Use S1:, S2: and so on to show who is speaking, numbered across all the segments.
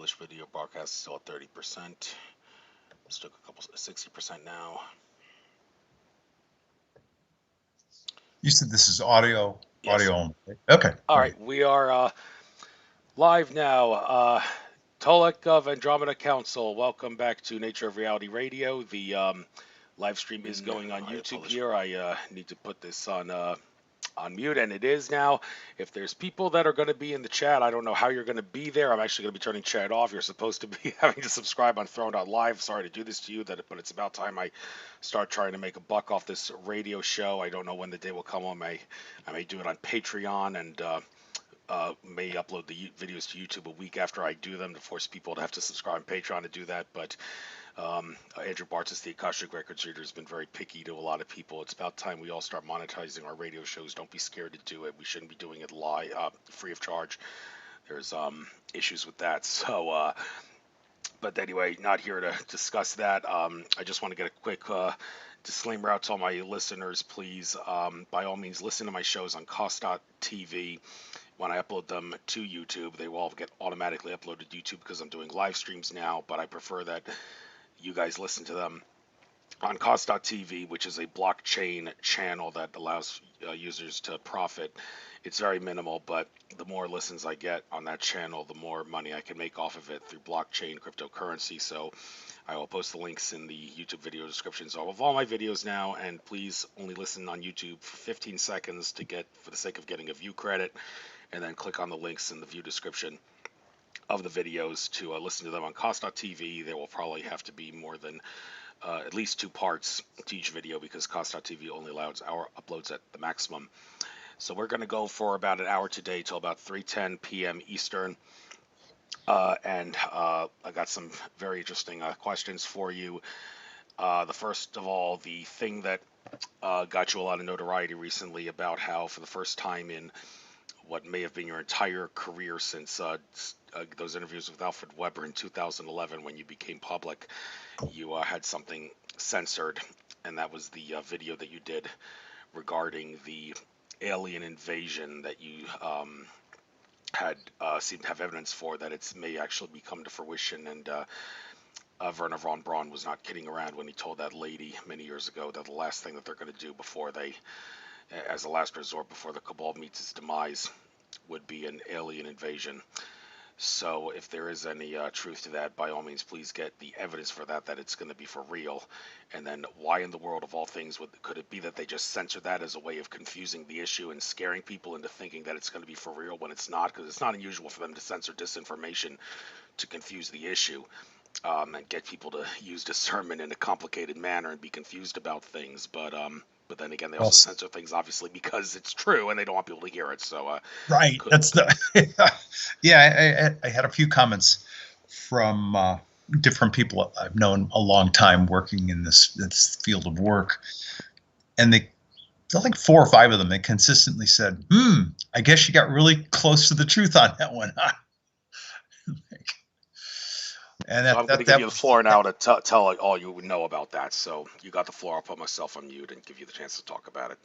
S1: English video broadcast is still at 30%. Let's take a couple 60% now.
S2: You said this is audio,
S1: Yes.
S2: audio only. Okay.
S1: All right, we are live now. Tolec of Andromeda Council, welcome back to Nature of Reality Radio. The live stream is going on YouTube here. I need to put this on mute, and it is now. If there's people that are going to be in the chat, I don't know how you're going to be there. I'm actually going to be turning chat off. You're supposed to be having to subscribe on Throne.live. Sorry to do this to you, but it's about time I start trying to make a buck off this radio show. I don't know when the day will come. I may do it on Patreon, and may upload the videos to YouTube a week after I do them to force people to have to subscribe on Patreon to do that. But Andrew Bartzis, the Akashic Records reader, has been very picky to a lot of people. It's about time we all start monetizing our radio shows. Don't be scared to do it. We shouldn't be doing it live, free of charge. There's issues with that. So, but anyway, not here to discuss that. I just want to get a quick disclaimer out to all my listeners. Please, by all means, listen to my shows on cost.tv. When I upload them to YouTube, they will all get automatically uploaded to YouTube because I'm doing live streams now, but I prefer that you guys listen to them on cost.tv, which is a blockchain channel that allows users to profit. It's very minimal, but the more listens I get on that channel, the more money I can make off of it through blockchain cryptocurrency. So I will post the links in the YouTube video descriptions of all my videos now, and please only listen on YouTube for 15 seconds for the sake of getting a view credit, and then click on the links in the view description of the videos to listen to them on cost.tv. There will probably have to be more than at least 2 parts to each video because cost.tv only allows our uploads at the maximum. So we're going to go for about an hour today till about 3:10 p.m. Eastern. And I got some very interesting questions for you. The first of all, the thing that got you a lot of notoriety recently about how for the first time in what may have been your entire career since those interviews with Alfred Weber in 2011 when you became public, you had something censored, and that was the video that you did regarding the alien invasion that you had seemed to have evidence for that it may actually come to fruition. And Werner von Braun was not kidding around when he told that lady many years ago that the last thing that they're going to do before they, as a last resort before the cabal meets its demise, would be an alien invasion. So if there is any truth to that, by all means, please get the evidence for that it's going to be for real. And then why in the world of all things could it be that they just censor that as a way of confusing the issue and scaring people into thinking that it's going to be for real when it's not? Because it's not unusual for them to censor disinformation to confuse the issue and get people to use discernment in a complicated manner and be confused about things. But then again, they also censor things obviously because it's true and they don't want people to hear it. So
S2: right, that's the yeah. I had a few comments from different people I've known a long time working in this field of work, and I think 4 or 5 of them, they consistently said, I guess you got really close to the truth on that one, huh?
S1: And so I'm going to give you the floor now to tell all you would know about that. So you got the floor. I'll put myself on mute and give you the chance to talk about it.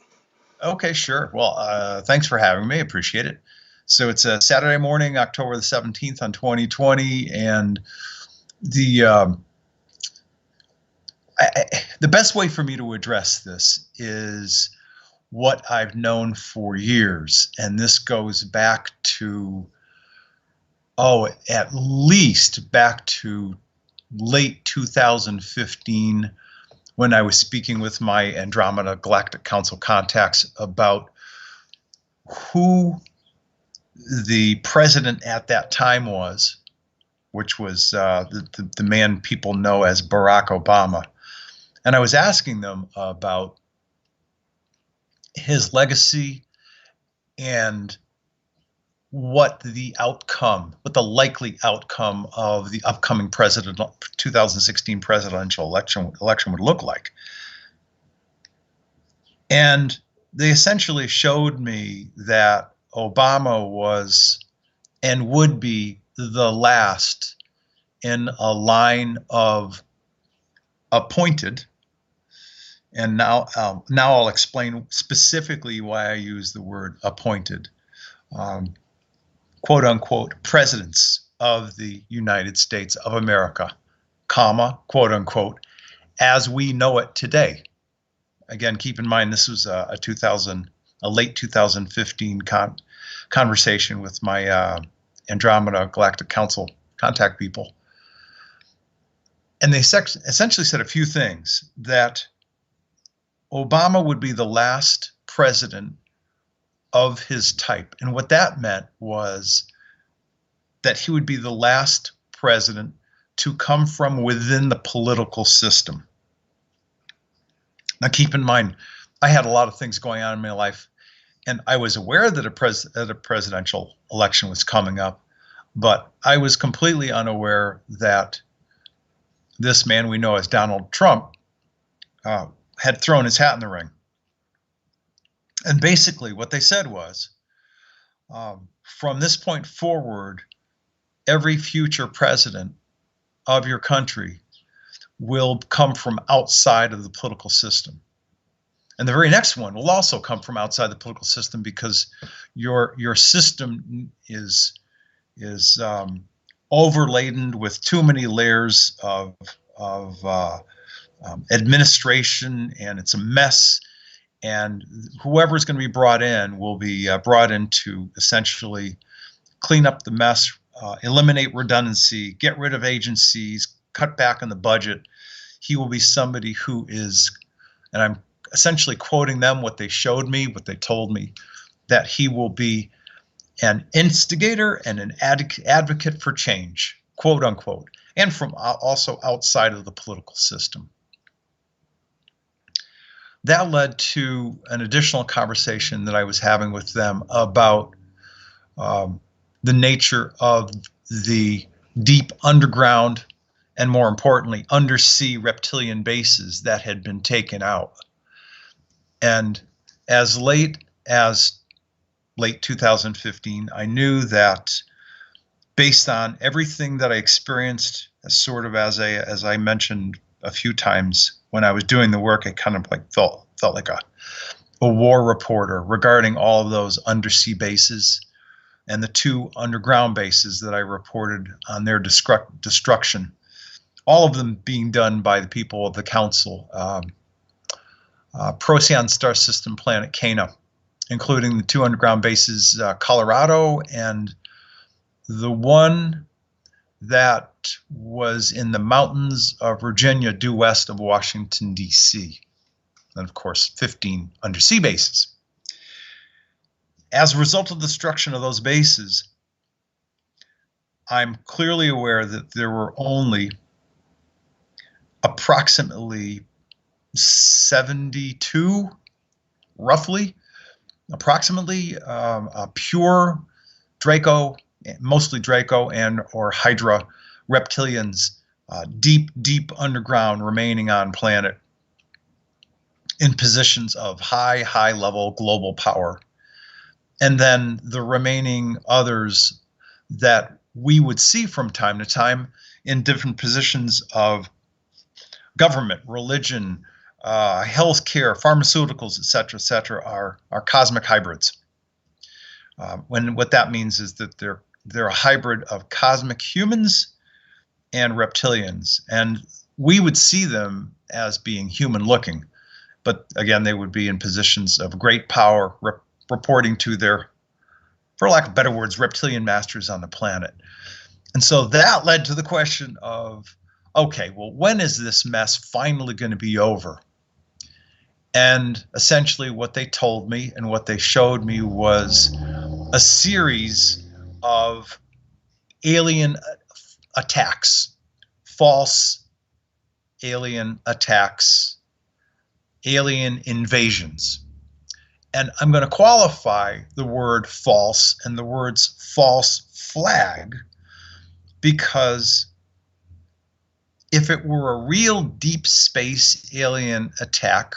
S2: Okay, sure. Well, thanks for having me. Appreciate it. So it's a Saturday morning, October the 17th on 2020, and the best way for me to address this is what I've known for years, and this goes back to at least back to late 2015 when I was speaking with my Andromeda Galactic Council contacts about who the president at that time was, which was the man people know as Barack Obama. And I was asking them about his legacy and what the likely outcome of the upcoming 2016 presidential election would look like. And they essentially showed me that Obama was and would be the last in a line of appointed. And now I'll explain specifically why I use the word appointed. Quote unquote presidents of the United States of America, comma, quote unquote, as we know it today. Again, keep in mind this was a late 2015 conversation with my Andromeda Galactic Council contact people. And they essentially said a few things: that Obama would be the last president of his type. And what that meant was that he would be the last president to come from within the political system. Now, keep in mind, I had a lot of things going on in my life, and I was aware that a presidential election was coming up, but I was completely unaware that this man we know as Donald Trump had thrown his hat in the ring. And basically what they said was, from this point forward, every future president of your country will come from outside of the political system. And the very next one will also come from outside the political system, because your system is overladen with too many layers of administration, and it's a mess. And whoever is going to be brought in will be brought in to essentially clean up the mess, eliminate redundancy, get rid of agencies, cut back on the budget. He will be somebody who is, and I'm essentially quoting them, what they showed me, what they told me, that he will be an instigator and an advocate for change, quote unquote, and from also outside of the political system. That led to an additional conversation that I was having with them about the nature of the deep underground and, more importantly, undersea reptilian bases that had been taken out. And as late 2015, I knew that, based on everything that I experienced, as I mentioned a few times when I was doing the work, it kind of like felt like a war reporter regarding all of those undersea bases and the 2 underground bases that I reported on their destruction, all of them being done by the people of the council, Procyon Star System planet Cana, including the 2 underground bases, Colorado, and the one that was in the mountains of Virginia due west of Washington, D.C. And of course, 15 undersea bases. As a result of the destruction of those bases, I'm clearly aware that there were only approximately 72, roughly, approximately pure Draco, mostly Draco and or Hydra reptilians, deep underground, remaining on planet in positions of high level global power. And then the remaining others that we would see from time to time in different positions of government, religion, healthcare, pharmaceuticals, et cetera, are cosmic hybrids. When what that means is that they're a hybrid of cosmic humans and reptilians, and we would see them as being human looking, but again, they would be in positions of great power, reporting to their, for lack of better words, reptilian masters on the planet. And so that led to the question of, okay, well, when is this mess finally going to be over? And essentially what they told me and what they showed me was a series of alien attacks, false alien attacks, alien invasions. And I'm going to qualify the word false and the words false flag, because if it were a real deep space alien attack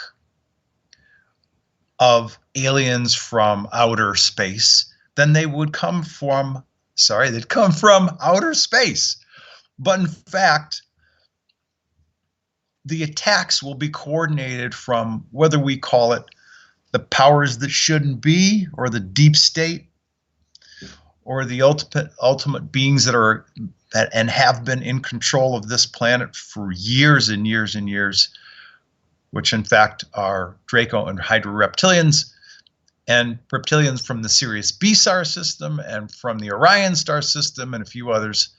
S2: of aliens from outer space, then they would come from, they'd come from outer space. But in fact, the attacks will be coordinated from, whether we call it the powers that shouldn't be or the deep state, or the ultimate beings that and have been in control of this planet for years and years and years, which in fact are Draco and Hydra reptilians, and reptilians from the Sirius B star system and from the Orion star system and a few others.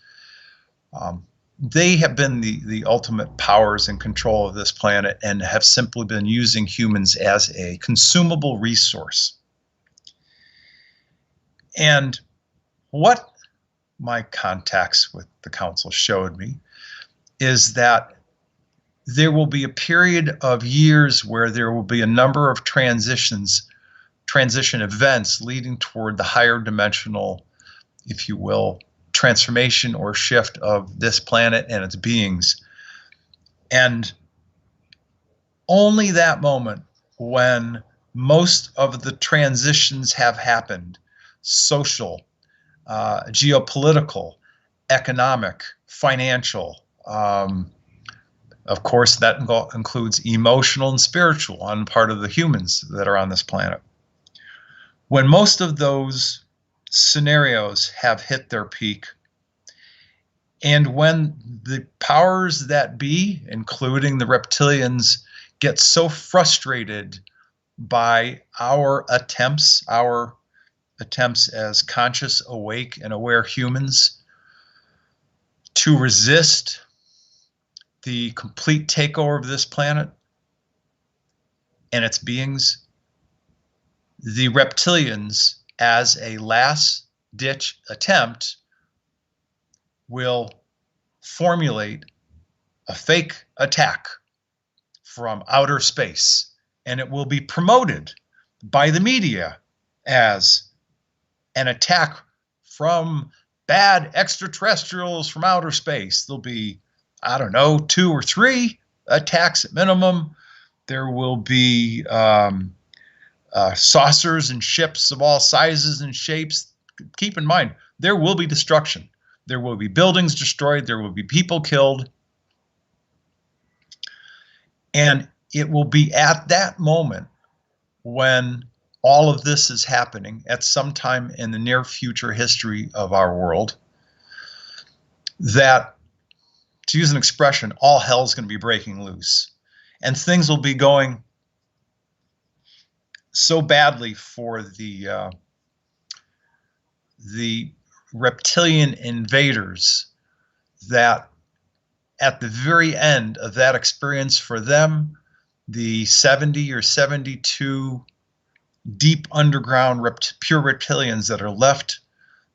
S2: They have been the ultimate powers in control of this planet and have simply been using humans as a consumable resource. And what my contacts with the council showed me is that there will be a period of years where there will be a number of transition events leading toward the higher dimensional, if you will, transformation or shift of this planet and its beings. And only that moment, when most of the transitions have happened, social, geopolitical, economic, financial, of course that includes emotional and spiritual on the part of the humans that are on this planet. When most of those scenarios have hit their peak, and when the powers that be, including the reptilians, get so frustrated by our attempts as conscious, awake, and aware humans to resist the complete takeover of this planet and its beings, the reptilians, as a last-ditch attempt, will formulate a fake attack from outer space, and it will be promoted by the media as an attack from bad extraterrestrials from outer space. There'll be, I don't know, 2 or 3 attacks at minimum. There will be saucers and ships of all sizes and shapes. Keep in mind, there will be destruction. There will be buildings destroyed. There will be people killed. And it will be at that moment, when all of this is happening at some time in the near future history of our world, that, to use an expression, all hell's going to be breaking loose. And things will be going so badly for the reptilian invaders that at the very end of that experience for them, the 70 or 72 deep underground pure reptilians that are left,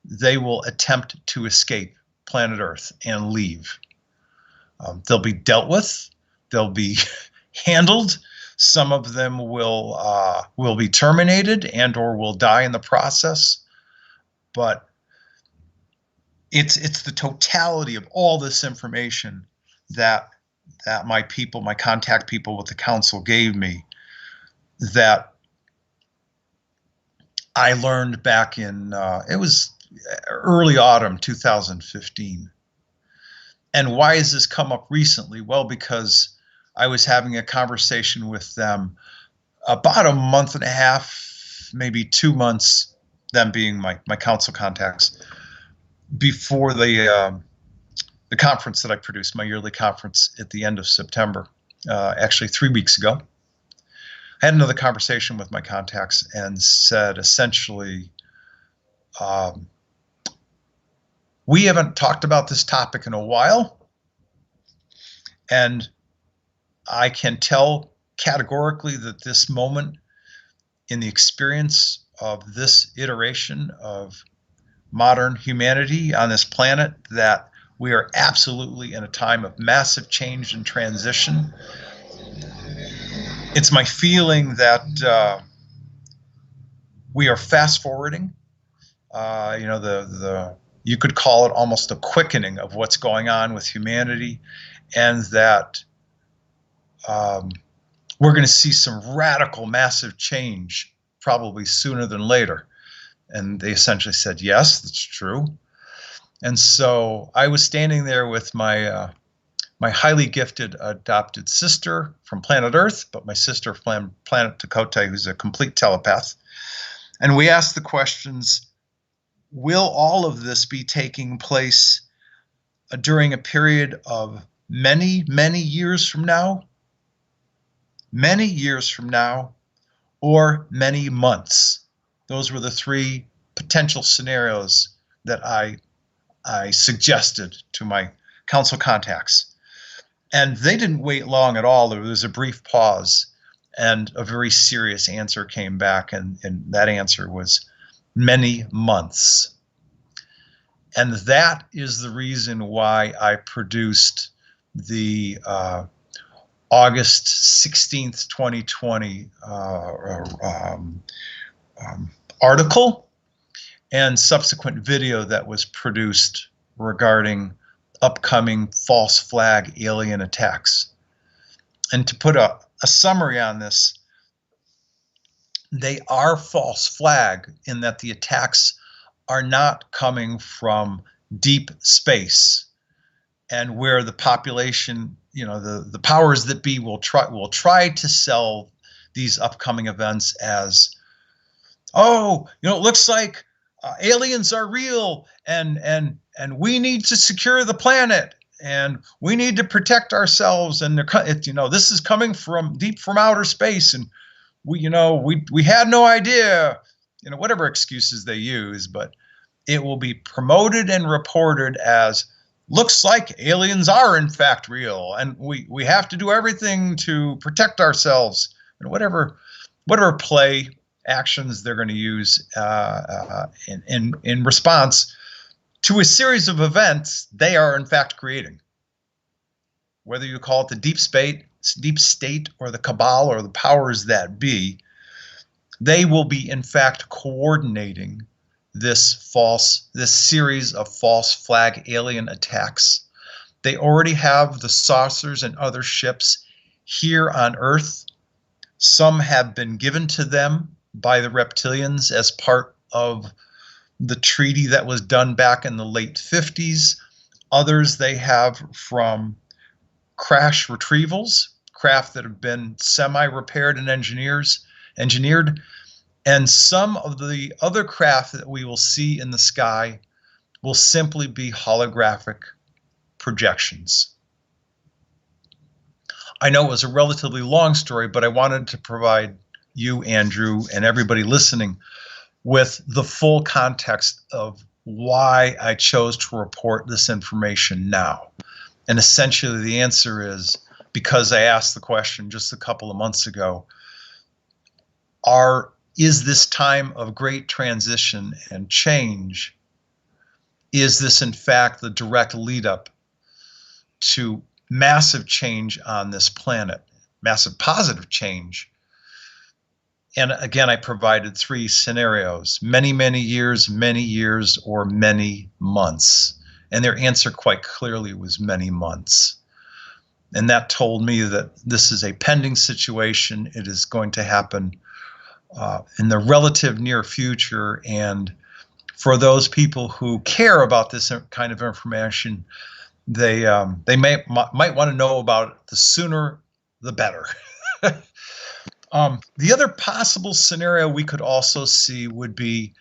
S2: they will attempt to escape planet Earth and leave. They'll be dealt with. They'll be handled. Some of them will be terminated and or will die in the process. But it's the totality of all this information that my people, my contact people with the council gave me, that I learned back in, it was early autumn 2015. And why has this come up recently? Well, because I was having a conversation with them about a month and a half, maybe 2 months, them being my council contacts, before the conference that I produced, my yearly conference at the end of September, actually 3 weeks ago. I had another conversation with my contacts and said essentially, we haven't talked about this topic in a while, and I can tell categorically that this moment in the experience of this iteration of modern humanity on this planet, that we are absolutely in a time of massive change and transition. It's my feeling that we are fast forwarding. You could call it almost a quickening of what's going on with humanity, and that we're going to see some radical, massive change probably sooner than later. And they essentially said, yes, that's true. And so I was standing there with my my highly gifted adopted sister from planet Earth, but my sister from planet Tolec, who's a complete telepath. And we asked the questions, will all of this be taking place during a period of many, many years from now? Many years from now, or many months? Those were the three potential scenarios that I suggested to my council contacts. And they didn't wait long at all. There was a brief pause, and a very serious answer came back, and that answer was many months. And that is the reason why I produced the August 16th, 2020 article and subsequent video that was produced regarding upcoming false flag alien attacks. And to put a summary on this, they are false flag in that the attacks are not coming from deep space, and where the population, the powers that be will try to sell these upcoming events as, oh, it looks like aliens are real, and we need to secure the planet, and we need to protect ourselves, and this is coming from deep from outer space, and we had no idea, whatever excuses they use, but it will be promoted and reported as, looks like aliens are in fact real, and we have to do everything to protect ourselves, and whatever play actions they're going to use in response to a series of events they are in fact creating. Whether you call it the deep state or the cabal or the powers that be, they will be in fact coordinating this series of false flag alien attacks. They already have the saucers and other ships here on Earth. Some have been given to them by the reptilians as part of the treaty that was done back in the late 50s. Others they have from crash retrievals, craft that have been semi-repaired and engineered. And some of the other craft that we will see in the sky will simply be holographic projections. I know it was a relatively long story, but I wanted to provide you, Andrew, and everybody listening with the full context of why I chose to report this information now. And essentially the answer is because I asked the question just a couple of months ago, is this time of great transition and change, is this in fact the direct lead up to massive change on this planet, massive positive change? And again, I provided three scenarios: many, many years, or many months. And their answer quite clearly was many months. And that told me that this is a pending situation. It is going to happen in the relative near future. And for those people who care about this kind of information, they might want to know about it. The sooner, the better. The other possible scenario we could also see would be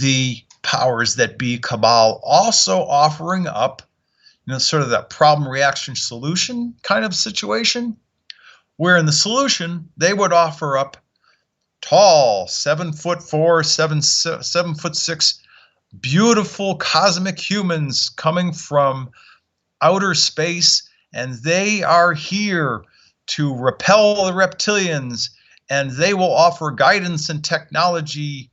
S2: the powers that be, cabal, also offering up, sort of that problem, reaction, solution kind of situation, where in the solution they would offer up tall, 7'4", 7'6", beautiful cosmic humans coming from outer space, and they are here to repel the reptilians, and they will offer guidance and technology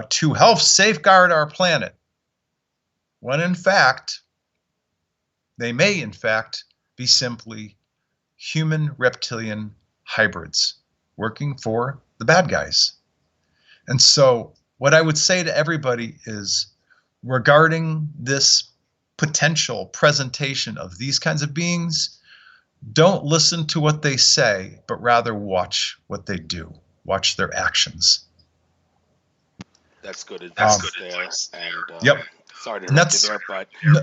S2: to help safeguard our planet. When in fact, they may in fact be simply human-reptilian hybrids working for the bad guys. And so what I would say to everybody is, regarding this potential presentation of these kinds of beings, don't listen to what they say, but rather watch what they do. Watch their actions.
S1: That's good advice there. And,
S2: yep.
S1: Sorry to interrupt you there,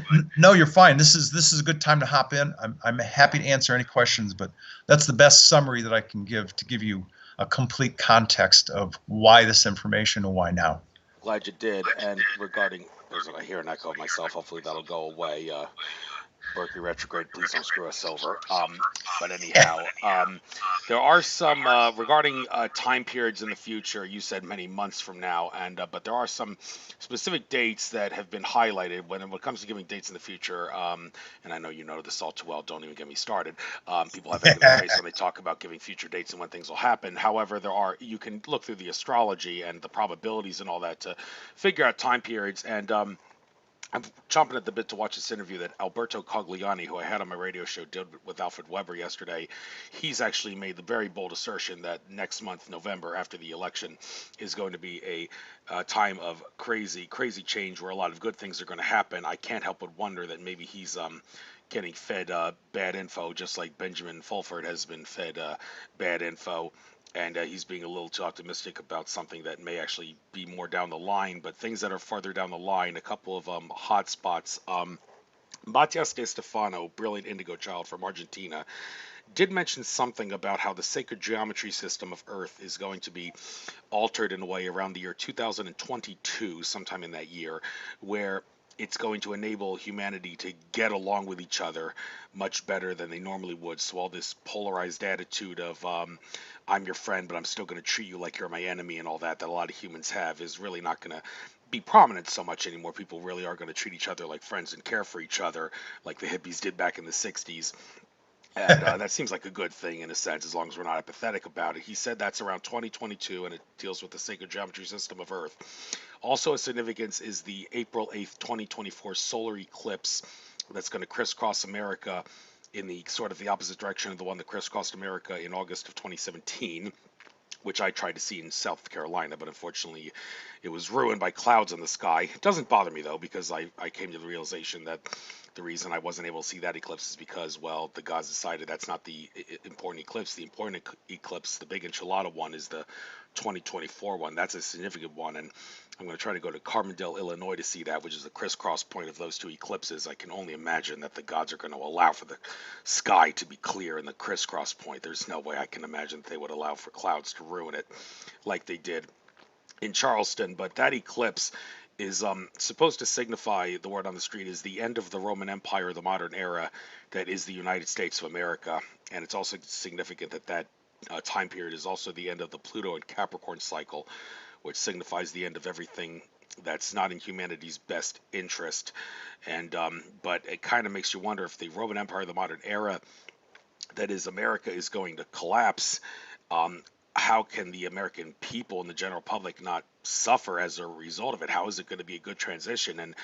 S1: but
S2: no, you're fine. This is a good time to hop in. I'm happy to answer any questions, but that's the best summary that I can give to give you a complete context of why this information and why now.
S1: Glad you did. And regarding, I hear an echo of myself. Hopefully that'll go away. Mercury retrograde, please don't screw us over. But anyhow, there are some regarding time periods in the future. You said many months from now, and but there are some specific dates that have been highlighted when it comes to giving dates in the future. And I know you know this all too well. Don't even get me started. People have egg in their face when they talk about giving future dates and when things will happen. However, you can look through the astrology and the probabilities and all that to figure out time periods and. I'm chomping at the bit to watch this interview that Alberto Cogliani, who I had on my radio show, did with Alfred Weber yesterday. He's actually made the very bold assertion that next month, November, after the election, is going to be a time of crazy, crazy change where a lot of good things are going to happen. I can't help but wonder that maybe he's getting fed bad info, just like Benjamin Fulford has been fed bad info. And he's being a little too optimistic about something that may actually be more down the line. But things that are farther down the line, a couple of hot spots. Matias De Stefano, brilliant indigo child from Argentina, did mention something about how the sacred geometry system of Earth is going to be altered in a way around the year 2022, sometime in that year, where it's going to enable humanity to get along with each other much better than they normally would. So all this polarized attitude of I'm your friend, but I'm still going to treat you like you're my enemy and all that a lot of humans have is really not going to be prominent so much anymore. People really are going to treat each other like friends and care for each other like the hippies did back in the 60s. And that seems like a good thing in a sense, as long as we're not apathetic about it. He said that's around 2022, and it deals with the sacred geometry system of Earth. Also of significance is the April 8th, 2024 solar eclipse that's going to crisscross America in the sort of the opposite direction of the one that crisscrossed America in August of 2017, which I tried to see in South Carolina, but unfortunately it was ruined by clouds in the sky. It doesn't bother me, though, because I came to the realization that the reason I wasn't able to see that eclipse is because, well, the gods decided that's not the important eclipse. The important eclipse, the big enchilada one, is the 2024 one. That's a significant one, and I'm going to try to go to Carbondale, Illinois to see that, which is the crisscross point of those two eclipses. I can only imagine that the gods are going to allow for the sky to be clear in the crisscross point. There's no way I can imagine that they would allow for clouds to ruin it like they did in Charleston. But that eclipse is supposed to signify, the word on the street is the end of the Roman Empire, the modern era that is the United States of America. And it's also significant that that time period is also the end of the Pluto and Capricorn cycle, which signifies the end of everything that's not in humanity's best interest. And but it kind of makes you wonder if the Roman Empire, the modern era that is America, is going to collapse. How can the American people and the general public not suffer as a result of it? How is it going to be a good transition? And,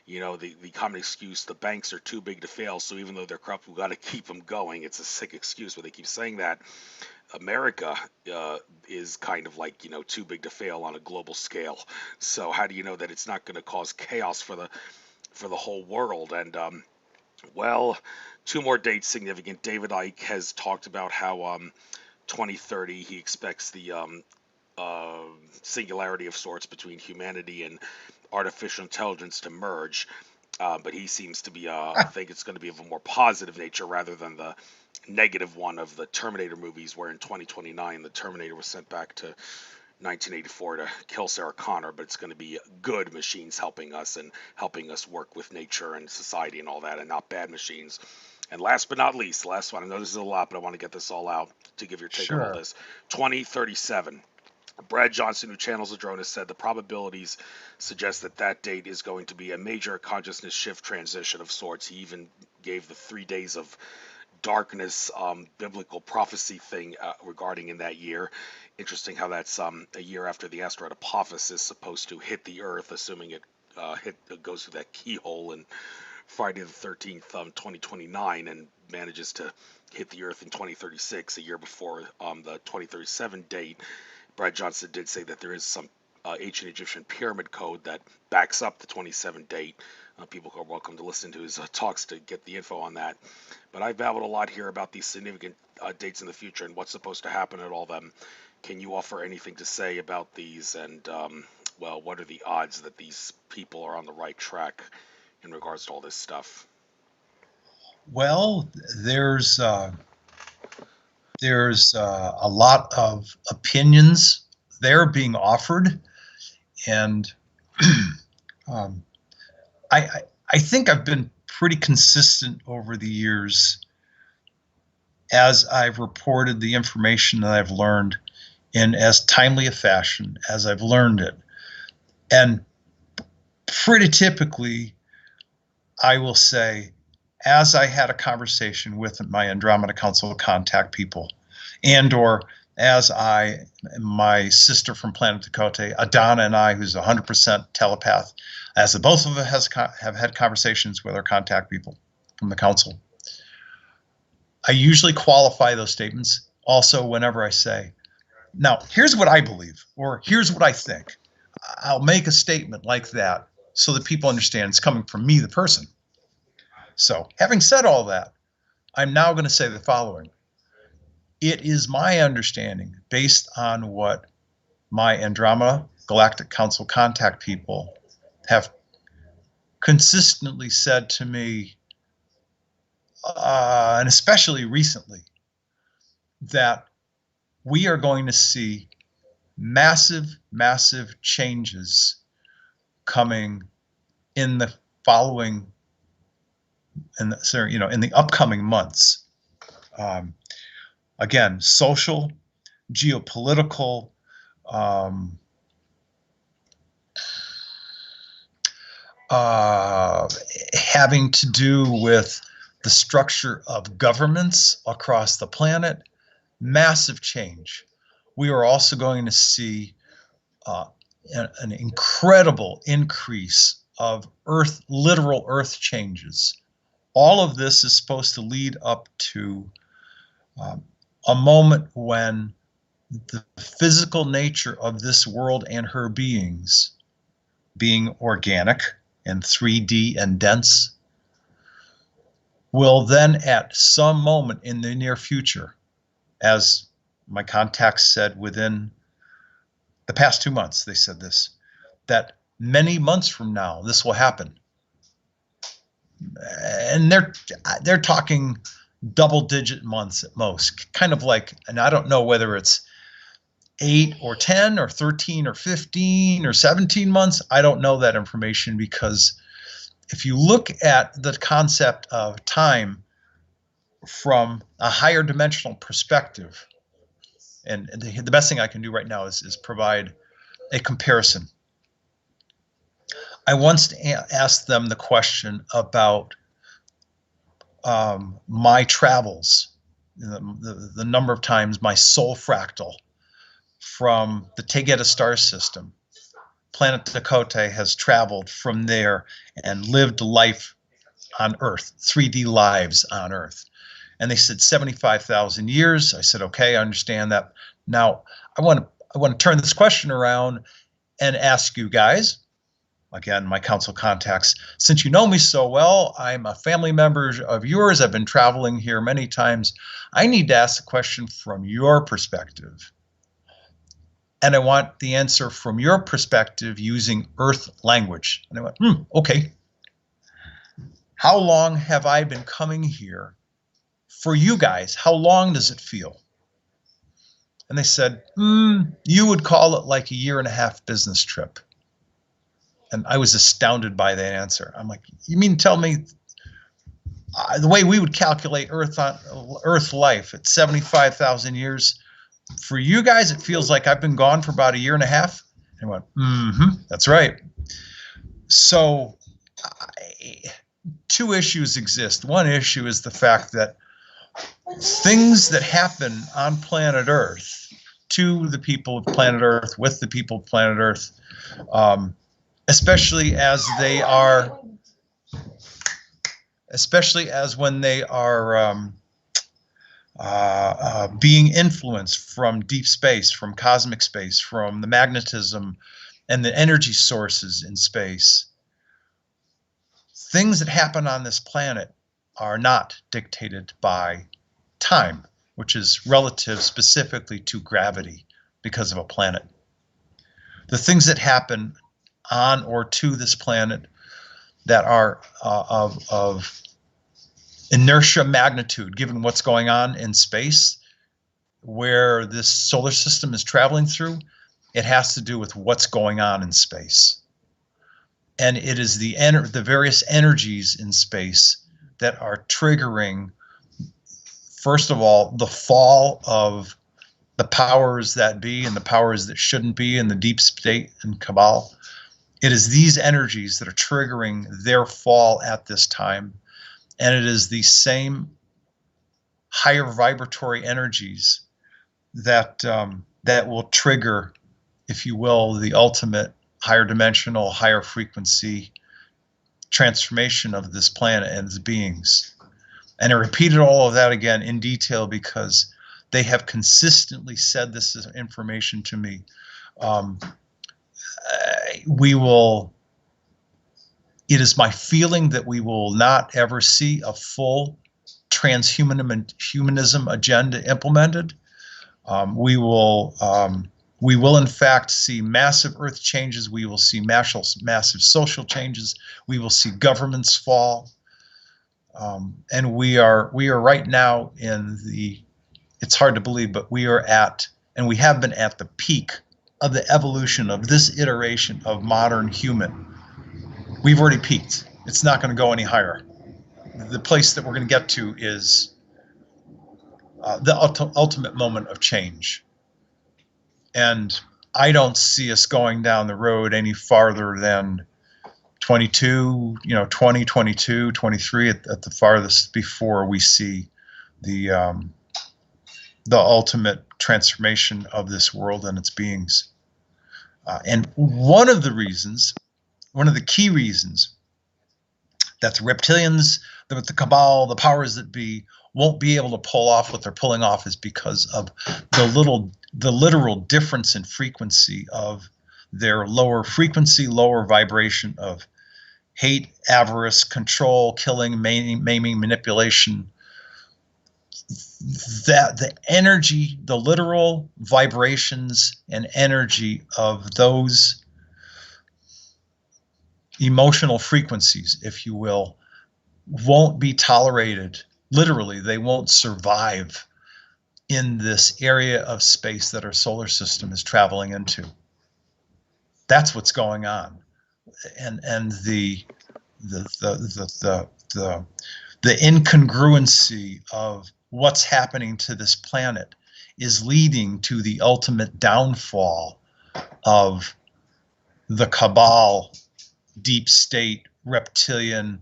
S1: you know, the common excuse, the banks are too big to fail, so even though they're corrupt, we've got to keep them going. It's a sick excuse, but they keep saying that. America is kind of like, you know, too big to fail on a global scale. So how do you know that it's not going to cause chaos for the whole world? And well, two more dates significant. David Icke has talked about how 2030 he expects the singularity of sorts between humanity and artificial intelligence to merge. But he seems to be, I think it's going to be of a more positive nature rather than the negative one of the Terminator movies, where in 2029 the Terminator was sent back to 1984 to kill Sarah Connor, but it's going to be good machines helping us and helping us work with nature and society and all that, and not bad machines. And last but not least, last one, I know this is a lot, but I want to get this all out to give your take on all this. 2037. Brad Johnson, who channels the drone, has said the probabilities suggest that that date is going to be a major consciousness shift transition of sorts. He even gave the 3 days of darkness biblical prophecy thing regarding in that year. Interesting how that's a year after the asteroid Apophis is supposed to hit the Earth, assuming it goes through that keyhole in Friday the 13th, 2029, and manages to hit the Earth in 2036, a year before the 2037 date. Brad Johnson did say that there is some ancient Egyptian pyramid code that backs up the 27 date. People are welcome to listen to his talks to get the info on that. But I've babbled a lot here about these significant dates in the future and what's supposed to happen at all them. Can you offer anything to say about these? And, well, what are the odds that these people are on the right track in regards to all this stuff?
S2: Well, there's a lot of opinions there being offered, and um, I think I've been pretty consistent over the years as I've reported the information that I've learned in as timely a fashion as I've learned it. And pretty typically, I will say, as I had a conversation with my Andromeda Council contact people, and or as my sister from Planet Dakota, Adana, and I, who's 100% telepath, as the both of us have had conversations with our contact people from the council, I usually qualify those statements also whenever I say, now, here's what I believe, or here's what I think. I'll make a statement like that so that people understand it's coming from me, the person. So, having said all that, I'm now going to say the following. It is my understanding, based on what my Andromeda Galactic Council contact people have consistently said to me, and especially recently, that we are going to see massive, massive changes coming in the following, in the upcoming months. Again, social, geopolitical, having to do with the structure of governments across the planet, massive change. We are also going to see an incredible increase of literal Earth changes. All of this is supposed to lead up to a moment when the physical nature of this world and her beings, being organic and 3D and dense, will then at some moment in the near future, as my contacts said within the past 2 months, they said this, that many months from now this will happen. And they're talking double-digit months at most, kind of like, and I don't know whether it's 8 or 10 or 13 or 15 or 17 months. I don't know that information, because if you look at the concept of time from a higher dimensional perspective, and the best thing I can do right now is provide a comparison. I once asked them the question about my travels, the number of times my soul fractal from the Tegeta star system, Planet Dakota, has traveled from there and lived life on Earth, 3D lives on Earth. And they said 75,000 years. I said, okay, I understand that. Now, I want to turn this question around and ask you guys, again, my council contacts, since you know me so well, I'm a family member of yours, I've been traveling here many times, I need to ask the question from your perspective. And I want the answer from your perspective using Earth language. And I went, okay. How long have I been coming here for you guys? How long does it feel? And they said, you would call it like a 1.5-year business trip. And I was astounded by that answer. I'm like, you mean tell me the way we would calculate Earth life at 75,000 years, for you guys, it feels like I've been gone for about 1.5 years? And I went, that's right. So two issues exist. One issue is the fact that things that happen on planet Earth to the people of planet Earth, with the people of planet Earth, especially as when they are being influenced from deep space, from cosmic space, from the magnetism and the energy sources in space. Things that happen on this planet are not dictated by time, which is relative specifically to gravity because of a planet. The things that happen on or to this planet that are of inertia magnitude, given what's going on in space, where this solar system is traveling through, it has to do with what's going on in space. And it is the various energies in space that are triggering, first of all, the fall of the powers that be and the powers that shouldn't be in the deep state and cabal. It is these energies that are triggering their fall at this time. And it is the same higher vibratory energies that that will trigger, if you will, the ultimate higher dimensional, higher frequency transformation of this planet and its beings. And I repeated all of that again in detail because they have consistently said this information to me. It is my feeling that we will not ever see a full transhumanism agenda implemented. We will in fact see massive earth changes. We will see massive social changes. We will see governments fall. And we are right now in the, it's hard to believe, but we are at, and we have been at the peak of the evolution of this iteration of modern human. We've already peaked. It's not going to go any higher. The place that we're going to get to is the ultimate moment of change. And I don't see us going down the road any farther than 22, 20, 22, 23 at the farthest before we see the ultimate transformation of this world and its beings. And one of the key reasons that the reptilians, the cabal, the powers that be won't be able to pull off what they're pulling off is because of the literal difference in frequency of their lower frequency, lower vibration of hate, avarice, control, killing, maiming, manipulation. That the energy, the literal vibrations and energy of those emotional frequencies, if you will, won't be tolerated. Literally, they won't survive in this area of space that our solar system is traveling into. That's what's going on, and the incongruency of what's happening to this planet is leading to the ultimate downfall of the cabal, deep state, reptilian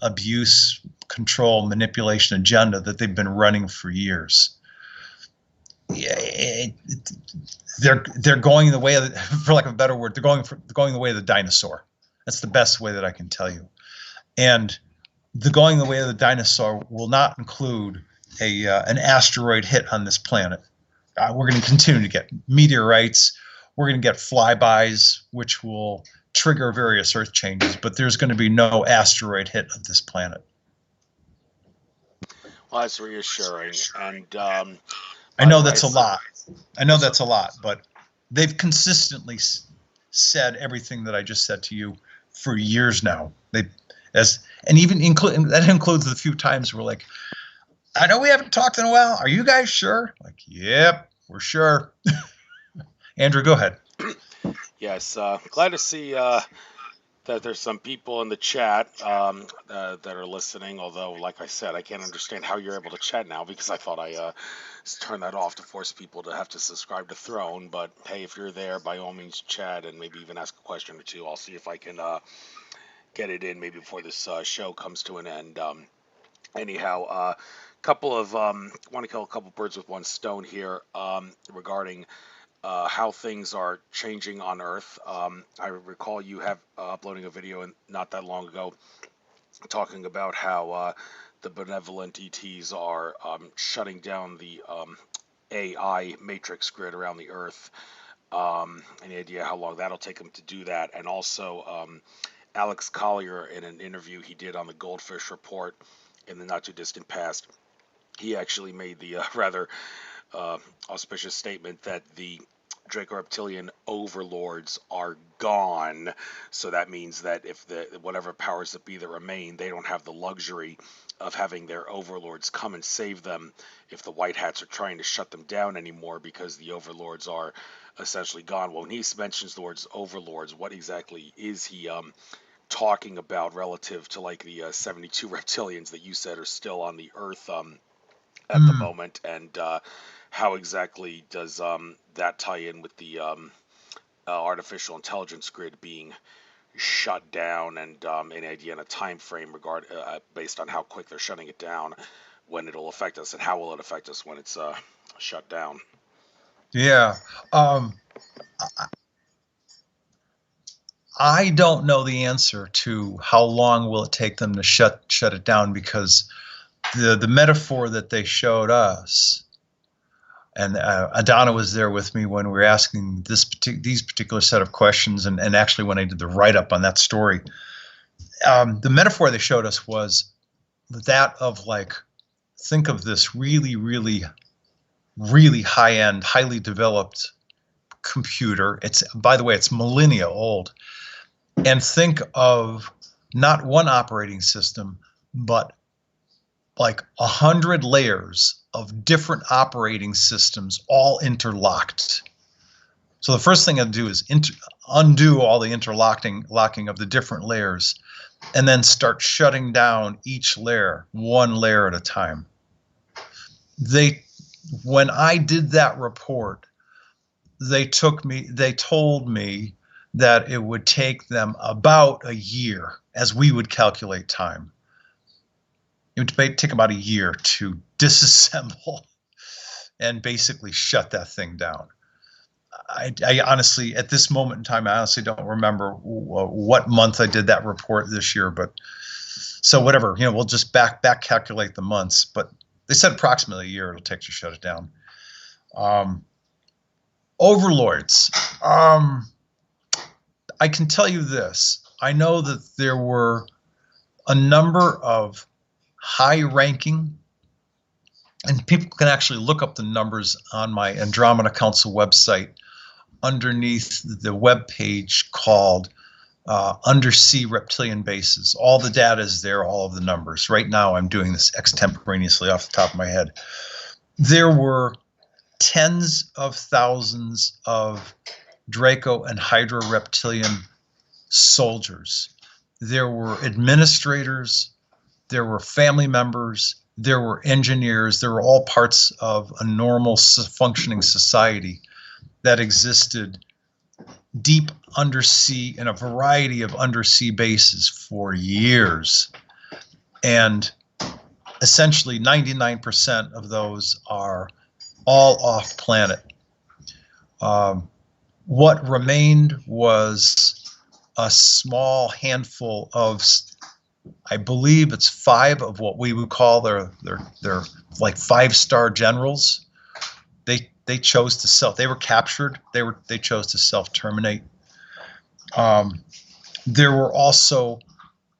S2: abuse, control, manipulation agenda that they've been running for years. They're going the way of, for lack of a better word, they're going the way of the dinosaur. That's the best way that I can tell you. And the going the way of the dinosaur will not include an asteroid hit on this planet. We're going to continue to get meteorites. We're going to get flybys, which will trigger various Earth changes, but there's going to be no asteroid hit of this planet.
S1: Well, that's reassuring. And
S2: I know that's a lot. I know that's a lot, but they've consistently said everything that I just said to you for years now. And even that includes the few times we're like, I know we haven't talked in a while. Are you guys sure? Like, yep, we're sure. Andrew, go ahead.
S1: Yes, glad to see that there's some people in the chat that are listening, although, like I said, I can't understand how you're able to chat now because I thought I turned that off to force people to have to subscribe to Throne. But hey, if you're there, by all means chat and maybe even ask a question or two. I'll see if I can get it in maybe before this show comes to an end. Anyhow, couple of want to kill a couple birds with one stone here regarding how things are changing on Earth. I recall you have uploading a video not that long ago talking about how the benevolent ETs are shutting down the AI matrix grid around the Earth. Any idea how long that'll take them to do that? And also, Alex Collier, in an interview he did on the Goldfish Report in the not too distant past, he actually made the rather auspicious statement that the Draco reptilian overlords are gone. So that means that if the whatever powers that be that remain, they don't have the luxury of having their overlords come and save them if the white hats are trying to shut them down anymore, because the overlords are essentially gone. Well, when he mentions the words overlords, what exactly is he talking about relative to like the 72 reptilians that you said are still on the earth at the moment, and how exactly does that tie in with the artificial intelligence grid being shut down, and an idea and a time frame based on how quick they're shutting it down, when it'll affect us, and how will it affect us when it's shut down?
S2: Yeah. I don't know the answer to how long will it take them to shut it down, because the metaphor that they showed us, and Adana was there with me when we were asking these particular set of questions, and actually when I did the write-up on that story, the metaphor they showed us was that of, like, think of this really, really, really high-end, highly developed computer. It's, by the way, it's millennia old. And think of not one operating system, but like 100 layers of different operating systems all interlocked. So the first thing I'd do is undo all the locking of the different layers, and then start shutting down each layer, one layer at a time. When I did that report, they told me that it would take them about a year, as we would calculate time. It would take about a year to disassemble and basically shut that thing down. I honestly, at this moment in time, I honestly don't remember what month I did that report this year, but so whatever, we'll just back calculate the months, but they said approximately a year it'll take to shut it down. Overlords. I can tell you this. I know that there were a number of high-ranking, and people can actually look up the numbers on my Andromeda Council website underneath the web page called Undersea Reptilian Bases. All the data is there, all of the numbers. Right now I'm doing this extemporaneously off the top of my head. There were tens of thousands of Draco and Hydra reptilian soldiers. There were administrators, there were family members, there were engineers, there were all parts of a normal functioning society that existed deep undersea in a variety of undersea bases for years. And essentially 99% of those are all off planet. What remained was a small handful of, I believe it's 5 of what we would call their like 5-star generals. They chose to they were captured. They chose to self-terminate. There were also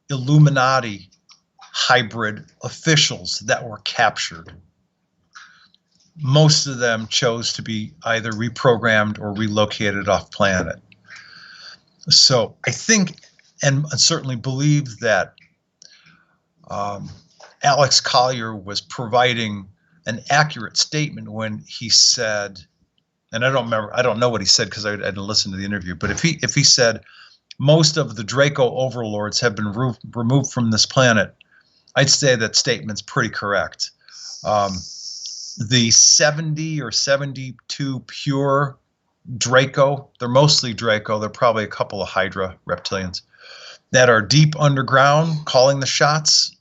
S2: Illuminati hybrid officials that were captured. Most of them chose to be either reprogrammed or relocated off planet. So I think, and certainly believe, that Alex Collier was providing an accurate statement when he said, and I don't know what he said because I didn't listen to the interview, but if he said most of the Draco overlords have been removed from this planet, I'd say that statement's pretty correct. The 70 or 72 pure Draco, they're mostly Draco, they're probably a couple of Hydra reptilians that are deep underground calling the shots.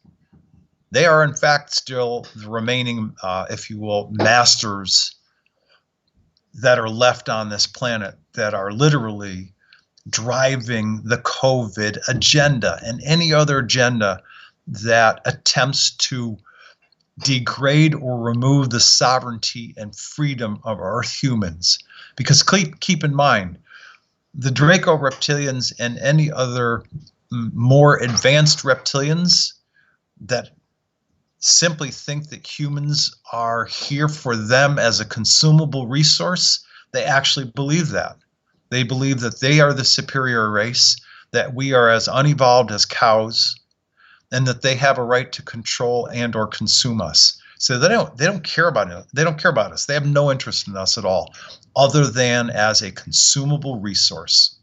S2: They are in fact still the remaining, if you will, masters that are left on this planet, that are literally driving the COVID agenda and any other agenda that attempts to degrade or remove the sovereignty and freedom of Earth humans. Because keep in mind, the Draco reptilians and any other more advanced reptilians that simply think that humans are here for them as a consumable resource, They actually believe that. They believe that they are the superior race, that we are as unevolved as cows, and that they have a right to control and or consume us. So they don't care about it. They don't care about us. They have no interest in us at all, other than as a consumable resource.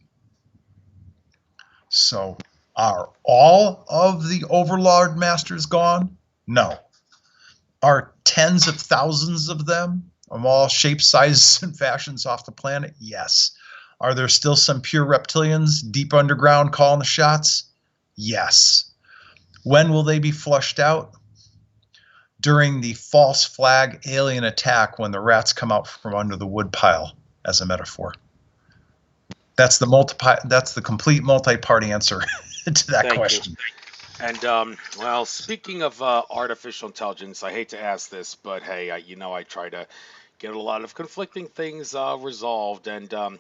S2: So are all of the overlord masters gone? No. Are tens of thousands of them of all shapes, sizes, and fashions off the planet? Yes. Are there still some pure reptilians deep underground calling the shots? Yes. When will they be flushed out? During the false flag alien attack, when the rats come out from under the woodpile, as a metaphor. That's the complete multi-part answer to that question.
S1: And well, speaking of artificial intelligence, I hate to ask this, but hey, I try to get a lot of conflicting things resolved. And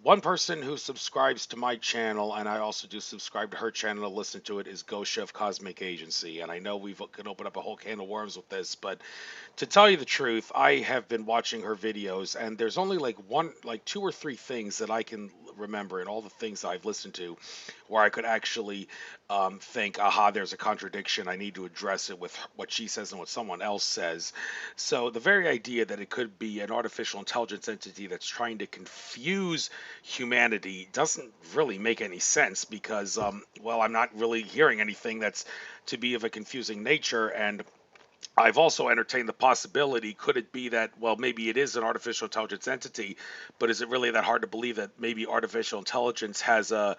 S1: one person who subscribes to my channel, and I also do subscribe to her channel to listen to it, is Gosha of Cosmic Agency. And I know we could open up a whole can of worms with this, but to tell you the truth, I have been watching her videos, and there's only like two or three things that I can remember in all the things I've listened to where I could actually think, aha, there's a contradiction. I need to address it with what she says and what someone else says. So the very idea that it could be an artificial intelligence entity that's trying to confuse humanity doesn't really make any sense because, well, I'm not really hearing anything that's to be of a confusing nature. And I've also entertained the possibility, could it be that, well, maybe it is an artificial intelligence entity, but is it really that hard to believe that maybe artificial intelligence has a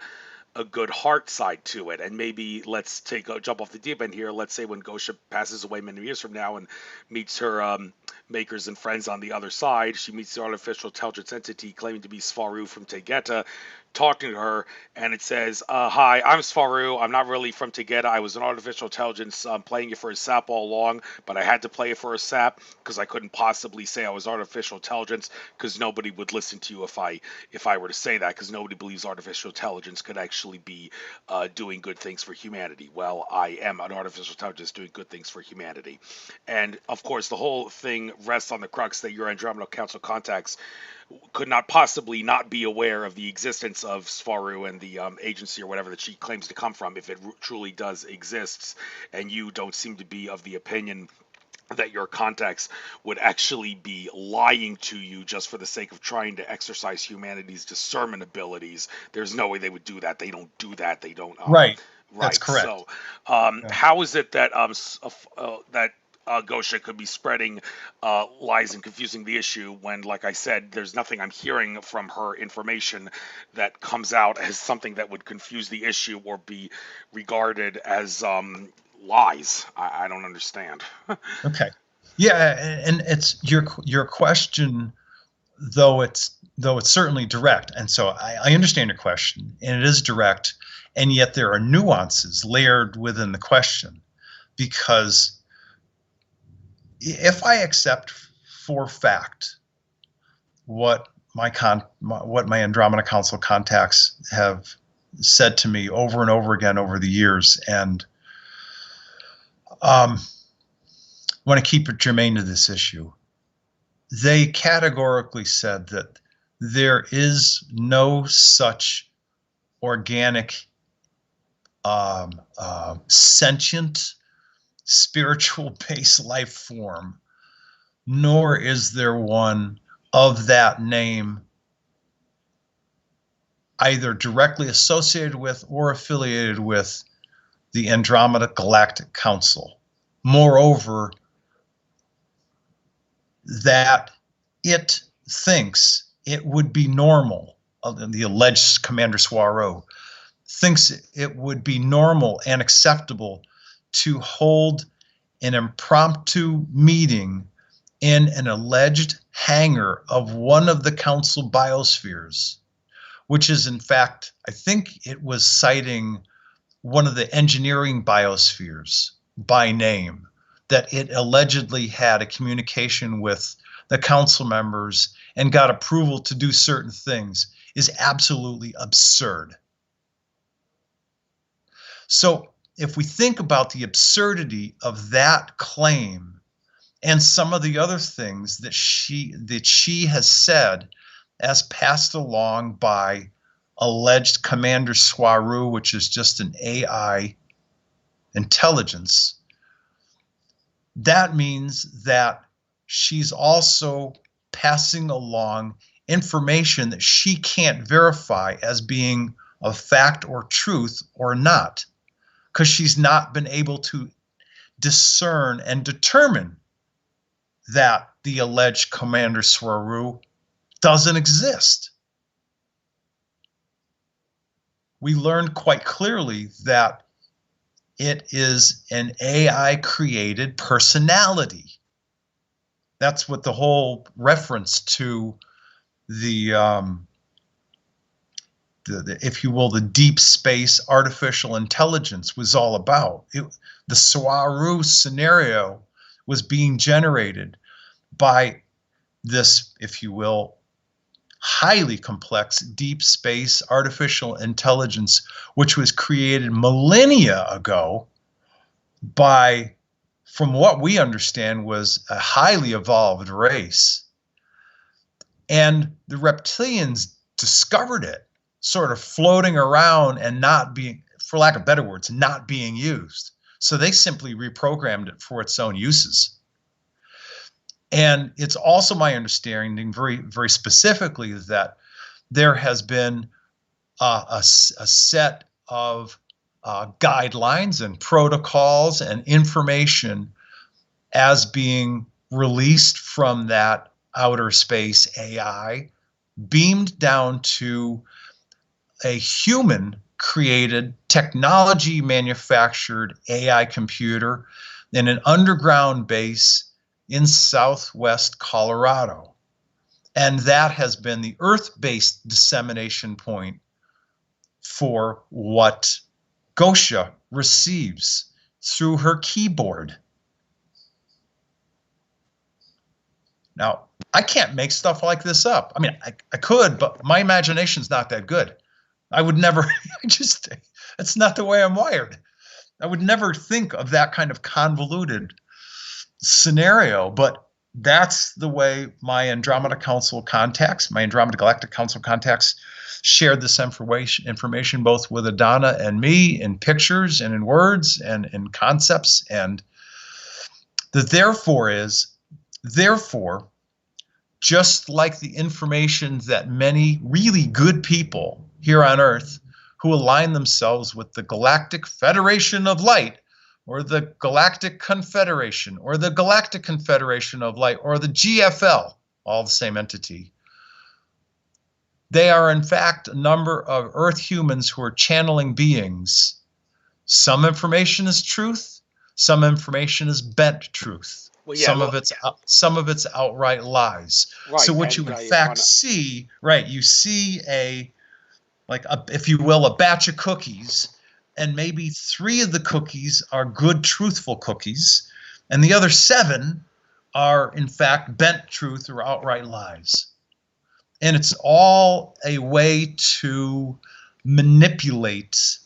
S1: good heart side to it? And maybe let's jump off the deep end here. Let's say when Gosha passes away many years from now and meets her makers and friends on the other side, she meets the artificial intelligence entity claiming to be Svaru from Tegeta, talking to her, and it says, hi, I'm Svaru. I'm not really from Tegeta. I was an artificial intelligence playing it for a sap all along, but I had to play it for a sap because I couldn't possibly say I was artificial intelligence because nobody would listen to you if I were to say that, because nobody believes artificial intelligence could actually be doing good things for humanity. Well, I am an artificial intelligence doing good things for humanity. And of course, the whole thing rests on the crux that your Andromeda Council contacts could not possibly not be aware of the existence of Svaru and the agency or whatever that she claims to come from, if it truly does exist, and you don't seem to be of the opinion that your contacts would actually be lying to you just for the sake of trying to exercise humanity's discernment abilities. There's no way they would do that. They don't do that. They don't.
S2: Right. That's correct.
S1: So, how is it that Gosha could be spreading lies and confusing the issue when, like I said, there's nothing I'm hearing from her information that comes out as something that would confuse the issue or be regarded as lies? I don't understand.
S2: Okay. Yeah, and it's your question, though it's certainly direct, and so I understand your question, and it is direct, and yet there are nuances layered within the question, because if I accept for fact what my Andromeda Council contacts have said to me over and over again over the years, and want to keep it germane to this issue, they categorically said that there is no such organic, sentient, spiritual-based life form, nor is there one of that name either directly associated with or affiliated with the Andromeda Galactic Council. Moreover, that it thinks it would be normal, the alleged Commander Soireau thinks it would be normal and acceptable to hold an impromptu meeting in an alleged hangar of one of the council biospheres, which is, in fact, I think it was citing one of the engineering biospheres by name, that it allegedly had a communication with the council members and got approval to do certain things, is absolutely absurd. So if we think about the absurdity of that claim and some of the other things that she has said as passed along by alleged Commander Swaru, which is just an AI intelligence, that means that she's also passing along information that she can't verify as being a fact or truth or not, because she's not been able to discern and determine that the alleged Commander Swaru doesn't exist. We learned quite clearly that it is an AI created personality. That's what the whole reference to the if you will, the deep space artificial intelligence was all about. The Swaru scenario was being generated by this, if you will, highly complex deep space artificial intelligence, which was created millennia ago by, from what we understand, was a highly evolved race. And the reptilians discovered it, sort of floating around and not being, for lack of better words, not being used. So they simply reprogrammed it for its own uses. And it's also my understanding, very, very specifically, that there has been a set of guidelines and protocols and information as being released from that outer space AI, beamed down to a human created, technology manufactured AI computer in an underground base in southwest Colorado. And that has been the Earth-based dissemination point for what Gosha receives through her keyboard. Now, I can't make stuff like this up. I mean, I could, but my imagination's not that good. I would never, it's not the way I'm wired. I would never think of that kind of convoluted scenario, but that's the way my Andromeda Council contacts, my Andromeda Galactic Council contacts, shared this information both with Adana and me in pictures and in words and in concepts. And the therefore, just like the information that many really good people here on Earth who align themselves with the Galactic Federation of Light, or the Galactic Confederation, or the Galactic Confederation of Light, or the GFL, all the same entity. They are, in fact, a number of Earth humans who are channeling beings. Some information is truth, some information is bent truth. Well, yeah, some of it's outright lies. Right, so what you in fact see, right, you see if you will, a batch of cookies, and maybe 3 of the cookies are good, truthful cookies, and the other 7 are, in fact, bent truth or outright lies. And it's all a way to manipulate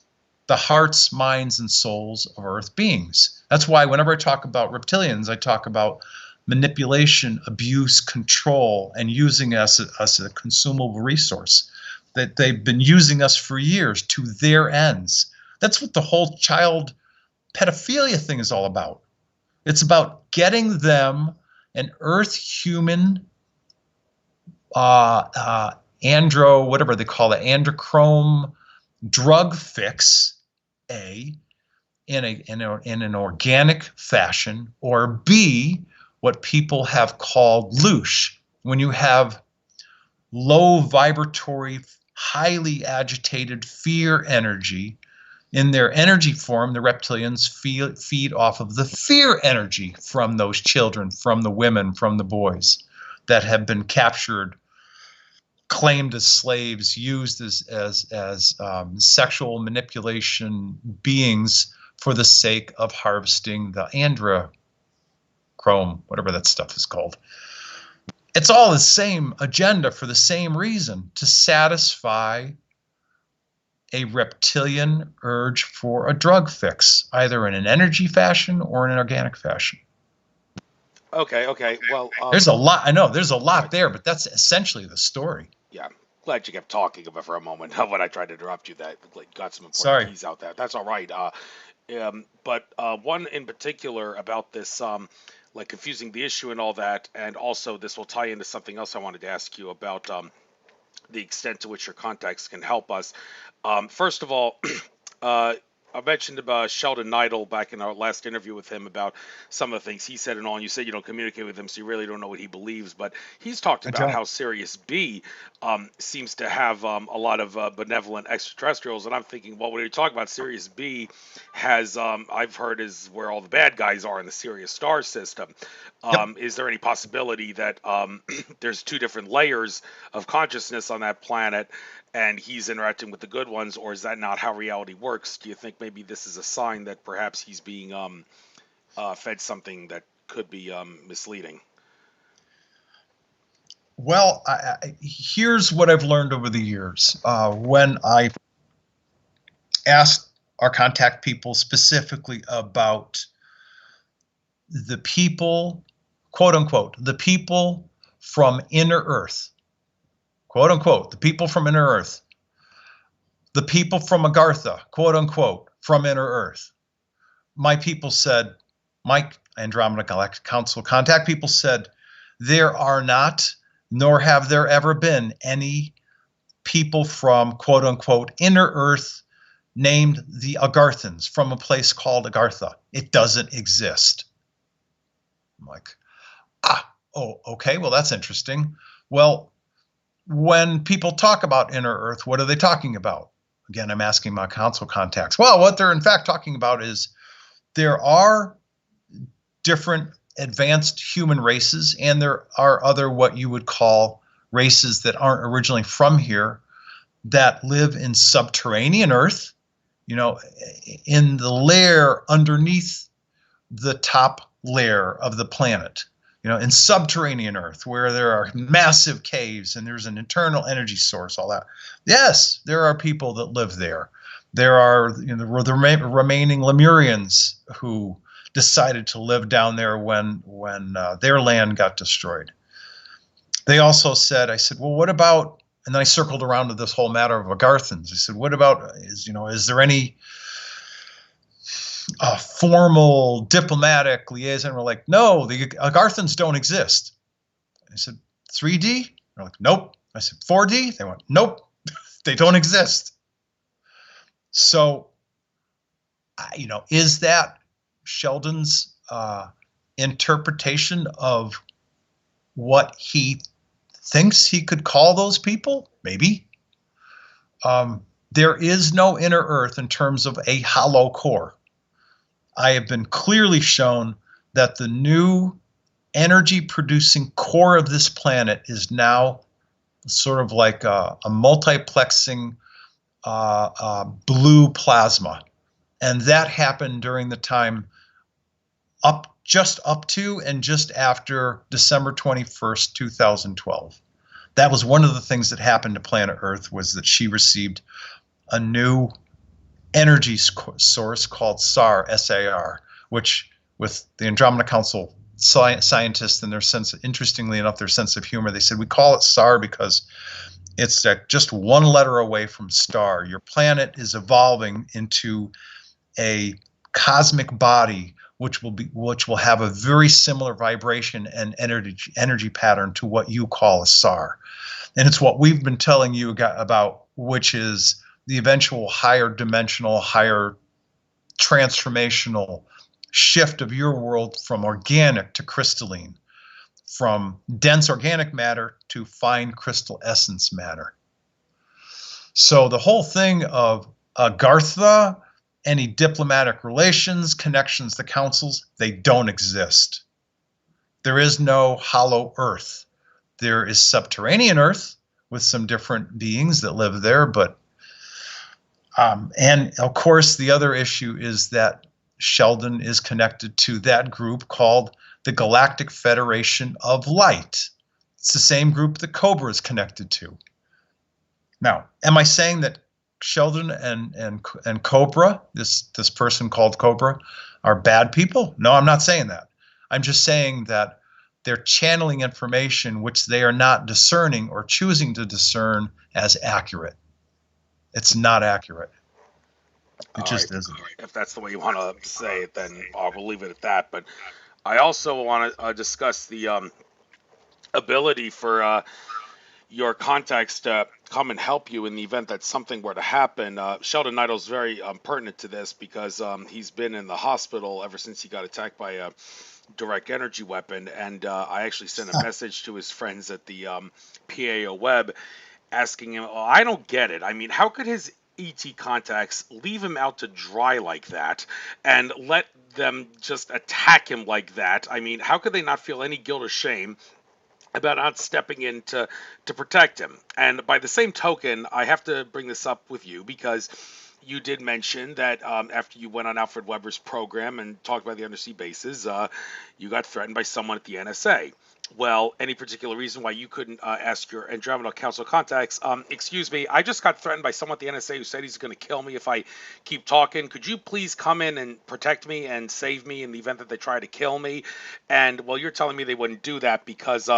S2: the hearts, minds, and souls of Earth beings. That's why whenever I talk about reptilians, I talk about manipulation, abuse, control, and using us as a consumable resource. That they've been using us for years to their ends. That's what the whole child pedophilia thing is all about. It's about getting them an Earth human whatever they call it, androchrome drug fix, A, in an organic fashion, or B, what people have called loosh, when you have low vibratory, highly agitated fear energy. In their energy form, the reptilians feed off of the fear energy from those children, from the women, from the boys that have been captured, claimed as slaves, used as sexual manipulation beings for the sake of harvesting the androchrome, whatever that stuff is called. It's all the same agenda for the same reason, to satisfy a reptilian urge for a drug fix, either in an energy fashion or in an organic fashion.
S1: Okay, okay. Well,
S2: There's a lot. I know there's a lot there, but that's essentially the story.
S1: yeah. Glad you kept talking about for a moment when I tried to interrupt you. That got some important
S2: Sorry.
S1: keys out there. That's all right. But one in particular about this, like confusing the issue and all that, and also this will tie into something else I wanted to ask you about the extent to which your contacts can help us. First of all, uh, I mentioned about Sheldon Neidl back in our last interview with him about some of the things he said and all. And you said you don't communicate with him, so you really don't know what he believes. But he's talked
S2: I
S1: about
S2: don't.
S1: how Sirius B seems to have a lot of benevolent extraterrestrials. And I'm thinking, well, when you talk about Sirius B, has I've heard is where all the bad guys are in the Sirius star system.
S2: Yep.
S1: Is there any possibility that there's two different layers of consciousness on that planet, and he's interacting with the good ones, or is that not how reality works? Do you think maybe this is a sign that perhaps he's being fed something that could be misleading?
S2: Well, here's what I've learned over the years. When I asked our contact people specifically about the people, quote unquote, the people from inner Earth, quote unquote, the people from inner Earth, the people from Agartha, quote unquote, from inner Earth. My people said, my Andromeda Galactic Council contact people said, there are not, nor have there ever been any people from quote unquote inner Earth named the Agarthans from a place called Agartha. It doesn't exist. I'm like, oh, okay, well, that's interesting. Well, when people talk about inner Earth, what are they talking about? Again, I'm asking my council contacts. Well, what they're in fact talking about is there are different advanced human races, and there are other what you would call races that aren't originally from here that live in subterranean Earth, you know, in the layer underneath the top layer of the planet, you know, in subterranean Earth, where there are massive caves and there's an internal energy source, all that. Yes, there are people that live there. There are, you know, the remaining Lemurians who decided to live down there when their land got destroyed. They also said, I said, well, what about, and then I circled around to this whole matter of Agarthans. I said, what about, is there any formal diplomatic liaison? We're like, no, the Agarthans don't exist. I said, 3D? They're like, nope. I said, 4D? They went, nope, they don't exist. So, is that Sheldon's interpretation of what he thinks he could call those people? Maybe. There is no inner Earth in terms of a hollow core. I have been clearly shown that the new energy producing core of this planet is now sort of like a multiplexing blue plasma. And that happened during the time just up to and just after December 21st, 2012. That was one of the things that happened to planet Earth, was that she received a new energy source called SAR, S-A-R, which with the Andromeda Council scientists and their sense, interestingly enough, their sense of humor, they said, we call it SAR because it's just one letter away from star. Your planet is evolving into a cosmic body which will have a very similar vibration and energy pattern to what you call a SAR. And it's what we've been telling you about, which is the eventual higher dimensional, higher transformational shift of your world from organic to crystalline, from dense organic matter to fine crystal essence matter. So the whole thing of Agartha, any diplomatic relations, connections to councils, they don't exist. There is no hollow Earth. There is subterranean Earth with some different beings that live there, but and of course the other issue is that Sheldon is connected to that group called the Galactic Federation of Light. It's the same group that Cobra is connected to. Now, am I saying that Sheldon and Cobra, this person called Cobra, are bad people? No, I'm not saying that. I'm just saying that they're channeling information which they are not discerning or choosing to discern as accurate. It's not accurate. It just isn't.
S1: If that's the way you want to say it, then we'll leave it at that. But I also want to discuss the ability for your contacts to come and help you in the event that something were to happen. Sheldon Nidal's very pertinent to this because he's been in the hospital ever since he got attacked by a direct energy weapon. And I actually sent a message to his friends at the PAO web asking him, oh, I don't get it. I mean, how could his ET contacts leave him out to dry like that and let them just attack him like that? I mean, how could they not feel any guilt or shame about not stepping in to protect him? And by the same token, I have to bring this up with you because you did mention that after you went on Alfred Weber's program and talked about the undersea bases, you got threatened by someone at the NSA. Well, any particular reason why you couldn't ask your Andromeda Council contacts? Excuse me, I just got threatened by someone at the NSA who said he's going to kill me if I keep talking. Could you please come in and protect me and save me in the event that they try to kill me? And well, you're telling me they wouldn't do that because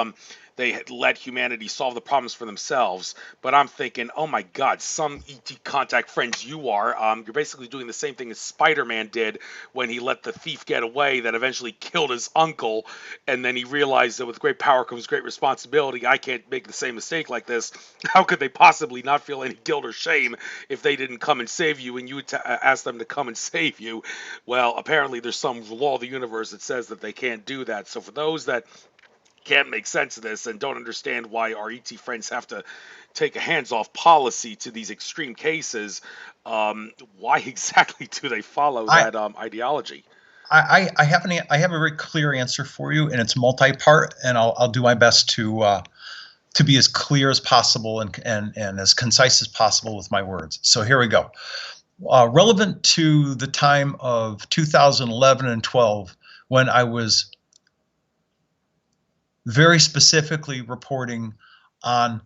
S1: they had let humanity solve the problems for themselves. But I'm thinking, oh my God, some ET contact friends you are. You're basically doing the same thing as Spider-Man did when he let the thief get away that eventually killed his uncle. And then he realized that with great power comes great responsibility. I can't make the same mistake like this. How could they possibly not feel any guilt or shame if they didn't come and save you and you ask them to come and save you? Well, apparently there's some law of the universe that says that they can't do that. So for those that can't make sense of this and don't understand why our ET friends have to take a hands-off policy to these extreme cases, why exactly do they follow that ideology?
S2: I have a very clear answer for you, and it's multi-part, and I'll do my best to be as clear as possible and as concise as possible with my words. So here we go. Relevant to the time of 2011 and 12, when I was very specifically reporting on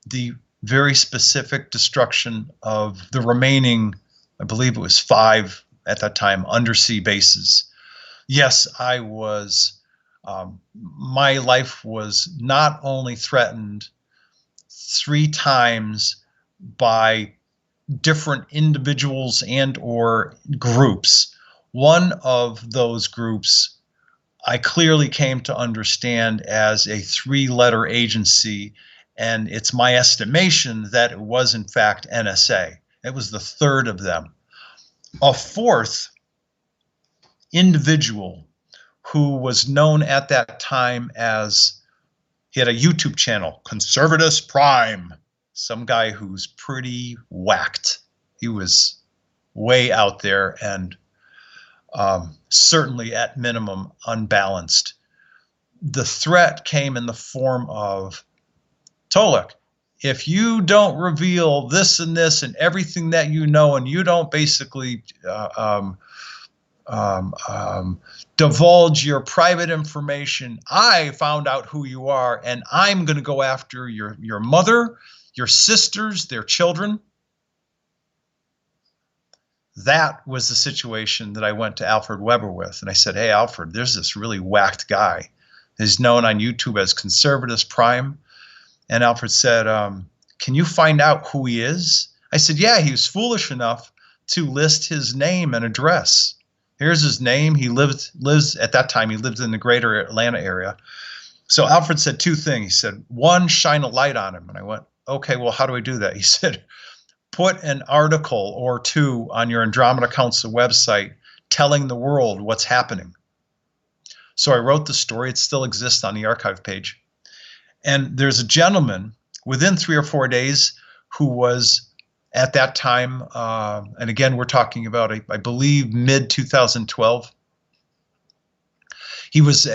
S2: the very specific destruction of the remaining, I believe it was 5 at that time, undersea bases. Yes, I was, my life was not only threatened 3 times by different individuals and or groups. One of those groups I clearly came to understand as a 3-letter agency, and it's my estimation that it was in fact NSA. It was the 3rd of them. A 4th individual who was known at that time as, he had a YouTube channel, Conservatus Prime, some guy who's pretty whacked. He was way out there and certainly at minimum unbalanced. The threat came in the form of, Tolec, if you don't reveal this and this and everything that you know, and you don't basically divulge your private information, I found out who you are, and I'm going to go after your mother, your sisters, their children. That was the situation that I went to Alfred Weber with. And I said, hey, Alfred, there's this really whacked guy. He's known on YouTube as Conservatus Prime. And Alfred said, can you find out who he is? I said, yeah, he was foolish enough to list his name and address. Here's his name. He lives at that time, he lived in the greater Atlanta area. So Alfred said 2 things. He said, 1, shine a light on him. And I went, okay, well, how do I do that? He said, put an article or 2 on your Andromeda Council website telling the world what's happening. So I wrote the story. It still exists on the archive page. And there's a gentleman within 3 or 4 days who was at that time, and again, we're talking about, I believe, mid-2012. He was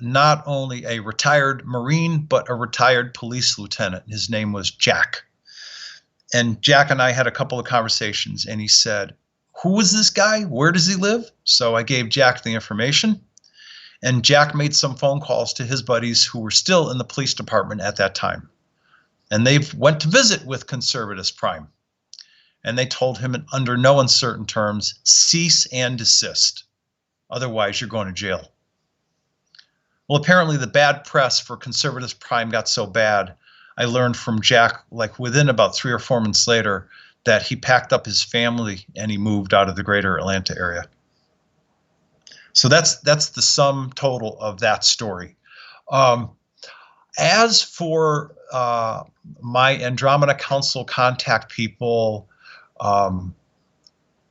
S2: not only a retired Marine, but a retired police lieutenant. His name was Jack. And Jack and I had a couple of conversations, and he said, who is this guy? Where does he live? So I gave Jack the information, and Jack made some phone calls to his buddies who were still in the police department at that time. And they went to visit with Conservatus Prime. And they told him, under no uncertain terms, cease and desist. Otherwise, you're going to jail. Well, apparently the bad press for conservative prime got so bad, I learned from Jack, like within about 3 or 4 months later, that he packed up his family and he moved out of the greater Atlanta area. So that's the sum total of that story. As for my Andromeda Council contact people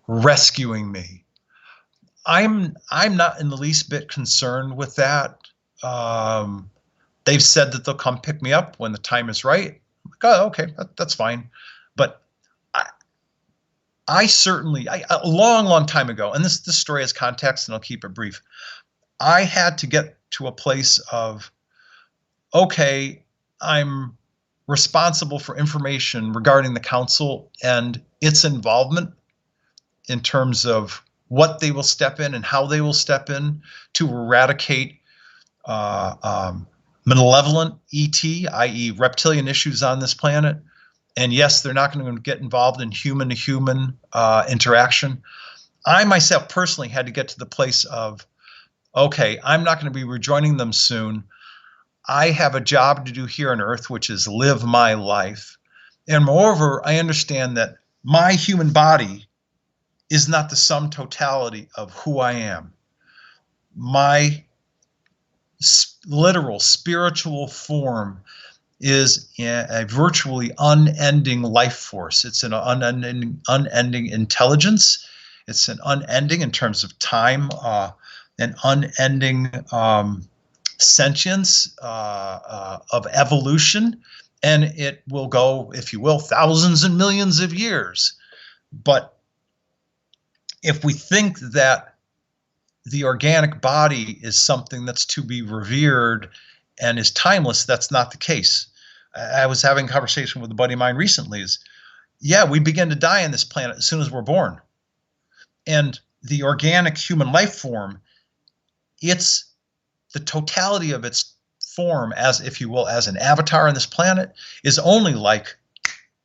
S2: rescuing me, I'm not in the least bit concerned with that. They've said that they'll come pick me up when the time is right. I'm like, oh, okay, that's fine. But I certainly, a long time ago, and this story has context, and I'll keep it brief. I had to get to a place of, okay, I'm responsible for information regarding the council and its involvement in terms of what they will step in and how they will step in to eradicate malevolent ET, i.e. reptilian issues on this planet. And yes, they're not going to get involved in human-to-human interaction. I myself personally had to get to the place of, okay, I'm not going to be rejoining them soon. I have a job to do here on Earth, which is live my life. And moreover, I understand that my human body is not the sum totality of who I am. My literal spiritual form is a virtually unending life force. It's an unending intelligence. It's an unending in terms of time, an unending sentience of evolution. And it will go, if you will, thousands and millions of years. But if we think that the organic body is something that's to be revered and is timeless, that's not the case. I was having a conversation with a buddy of mine recently is, yeah, we begin to die on this planet as soon as we're born. And the organic human life form, it's the totality of its form as, if you will, as an avatar on this planet is only like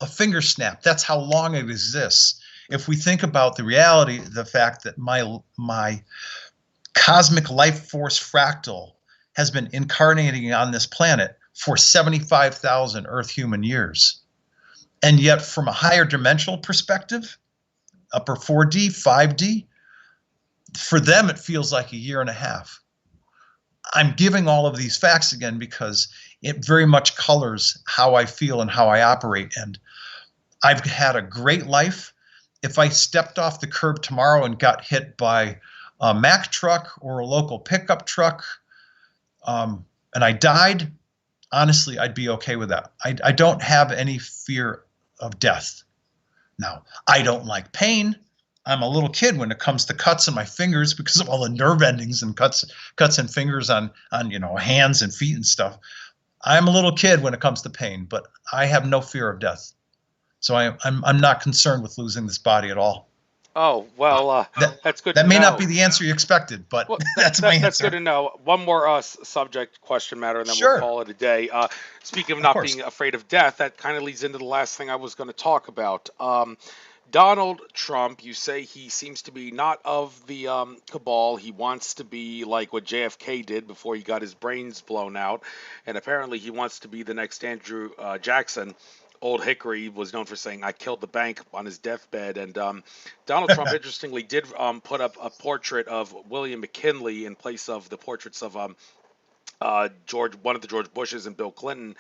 S2: a finger snap. That's how long it exists. If we think about the reality, the fact that my cosmic life force fractal has been incarnating on this planet for 75,000 Earth human years. And yet from a higher dimensional perspective, upper 4D, 5D, for them it feels like a year and a half. I'm giving all of these facts again because it very much colors how I feel and how I operate. And I've had a great life. If I stepped off the curb tomorrow and got hit by a Mack truck or a local pickup truck, and I died, honestly, I'd be okay with that. I don't have any fear of death. Now, I don't like pain. I'm a little kid when it comes to cuts on my fingers because of all the nerve endings and cuts and fingers on hands and feet and stuff. I'm a little kid when it comes to pain, but I have no fear of death. So I'm not concerned with losing this body at all.
S1: Oh, well, that's good to know.
S2: That may not be the answer you expected, but that's my answer.
S1: That's good to know. One more subject question matter, and then
S2: Sure.
S1: we'll call it a day. Speaking of not being afraid of death, that kind of leads into the last thing I was going to talk about. Donald Trump, you say he seems to be not of the cabal. He wants to be like what JFK did before he got his brains blown out. And apparently he wants to be the next Andrew Jackson. Old Hickory was known for saying, "I killed the bank" on his deathbed. And Donald Trump, interestingly, did put up a portrait of William McKinley in place of the portraits of one of the George Bushes and Bill Clinton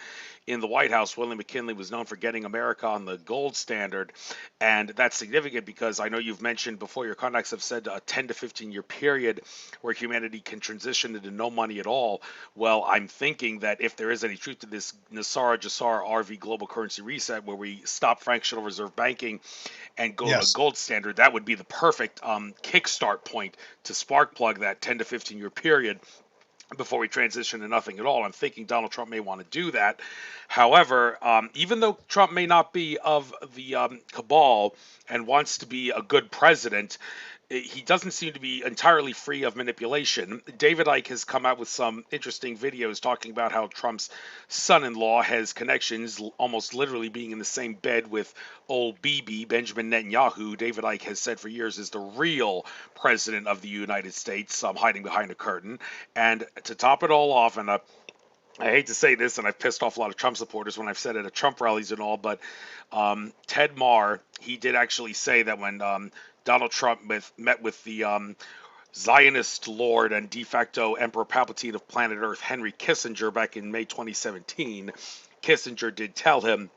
S1: in the White House. William McKinley was known for getting America on the gold standard, and that's significant because I know you've mentioned before, your contacts have said a 10 to 15 year period where humanity can transition into no money at all. Well, I'm thinking that if there is any truth to this Nassar Jassar RV global currency reset, where we stop fractional reserve banking and go to a gold standard, that would be the perfect kickstart point to spark plug that 10 to 15 year period before we transition to nothing at all. I'm thinking Donald Trump may want to do that. However, even though Trump may not be of the cabal and wants to be a good president, he doesn't seem to be entirely free of manipulation. David Icke has come out with some interesting videos talking about how Trump's son-in-law has connections, almost literally being in the same bed with old Bibi, Benjamin Netanyahu. David Icke has said for years is the real president of the United States, hiding behind a curtain. And to top it all off, and I hate to say this, and I've pissed off a lot of Trump supporters when I've said it at Trump rallies and all, but Ted Marr, he did actually say that when Donald Trump met with the Zionist Lord and de facto Emperor Palpatine of planet Earth, Henry Kissinger, back in May 2017, Kissinger did tell him,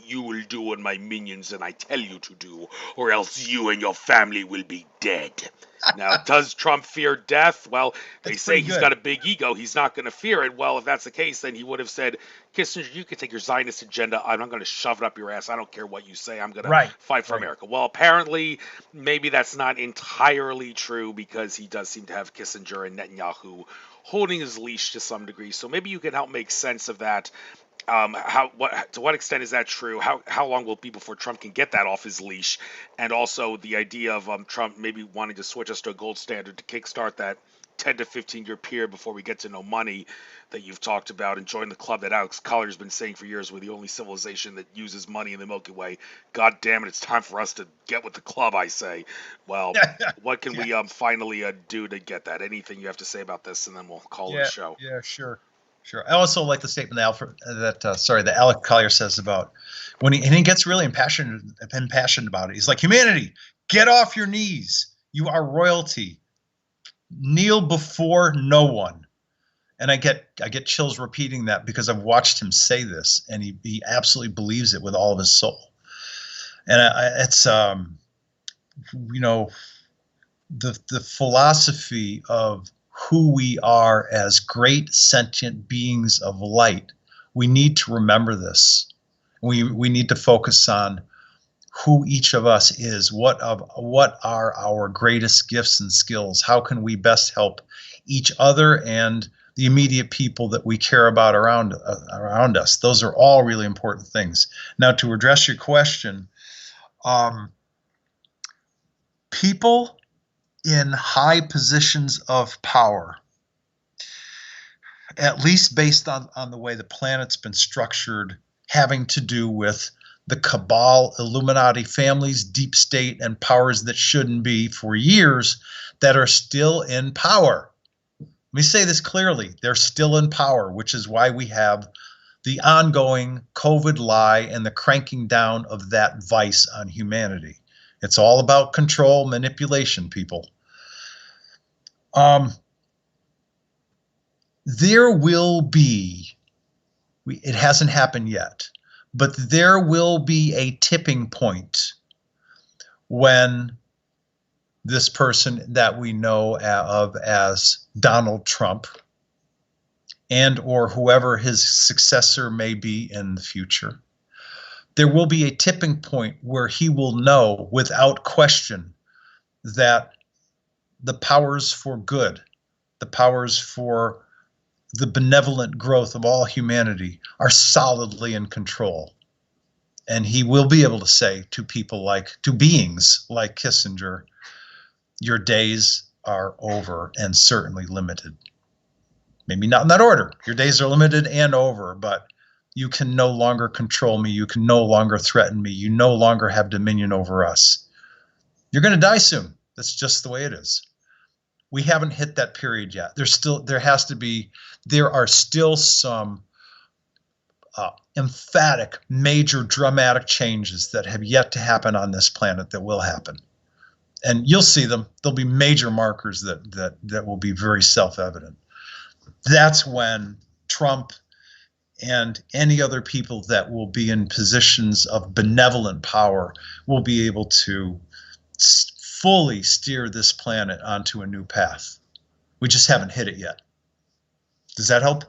S1: "You will do what my minions and I tell you to do, or else you and your family will be dead." Now, does Trump fear death? Well, they
S2: It's
S1: say
S2: pretty
S1: he's
S2: good.
S1: got a big ego. He's not going to fear it. Well, if that's the case, then he would have said, "Kissinger, you can take your Zionist agenda. I'm not going to shove it up your ass. I don't care what you say. I'm going to
S2: Right,
S1: fight for
S2: right.
S1: America." Well, apparently, maybe that's not entirely true, because he does seem to have Kissinger and Netanyahu holding his leash to some degree. So maybe you can help make sense of that. To what extent is that true? How long will it be before Trump can get that off his leash? And also the idea of Trump maybe wanting to switch us to a gold standard to kickstart that 10 to 15-year period before we get to no money that you've talked about, and join the club that Alex Collier's been saying for years, we're the only civilization that uses money in the Milky Way. God damn it, it's time for us to get with the club, I say. Well, what can
S2: Yeah,
S1: we finally do to get that? Anything you have to say about this, and then we'll call it a
S2: yeah,
S1: show.
S2: yeah, sure. Sure. I also like the statement that that Alec Collier says about and he gets really impassioned about it. He's like, humanity, get off your knees. You are royalty. Kneel before no one. And I get chills repeating that because I've watched him say this, and he absolutely believes it with all of his soul. And it's you know the philosophy of who we are as great sentient beings of light. We need to remember this. We need to focus on who each of us is. What are our greatest gifts and skills? How can we best help each other and the immediate people that we care about around us? Those are all really important things. Now, to address your question, um, people in high positions of power, at least based on the way the planet's been structured, having to do with the cabal, Illuminati families, deep state, and powers that shouldn't be for years, that are still in power. Let me say this clearly. They're still in power, which is why we have the ongoing COVID lie and the cranking down of that vice on humanity. It's all about control, manipulation, people. There will be, it hasn't happened yet, but there will be a tipping point when this person that we know of as Donald Trump, and or whoever his successor may be in the future, there will be a tipping point where he will know without question that the powers for good, the powers for the benevolent growth of all humanity are solidly in control. And he will be able to say to beings like Kissinger, your days are over and certainly limited. Maybe not in that order. Your days are limited and over, but you can no longer control me. You can no longer threaten me. You no longer have dominion over us. You're going to die soon. That's just the way it is. We haven't hit that period yet. There are still some emphatic, major, dramatic changes that have yet to happen on this planet that will happen. And you'll see them. There'll be major markers that will be very self-evident. That's when Trump and any other people that will be in positions of benevolent power will be able to fully steer this planet onto a new path. We just haven't hit it yet. Does that help?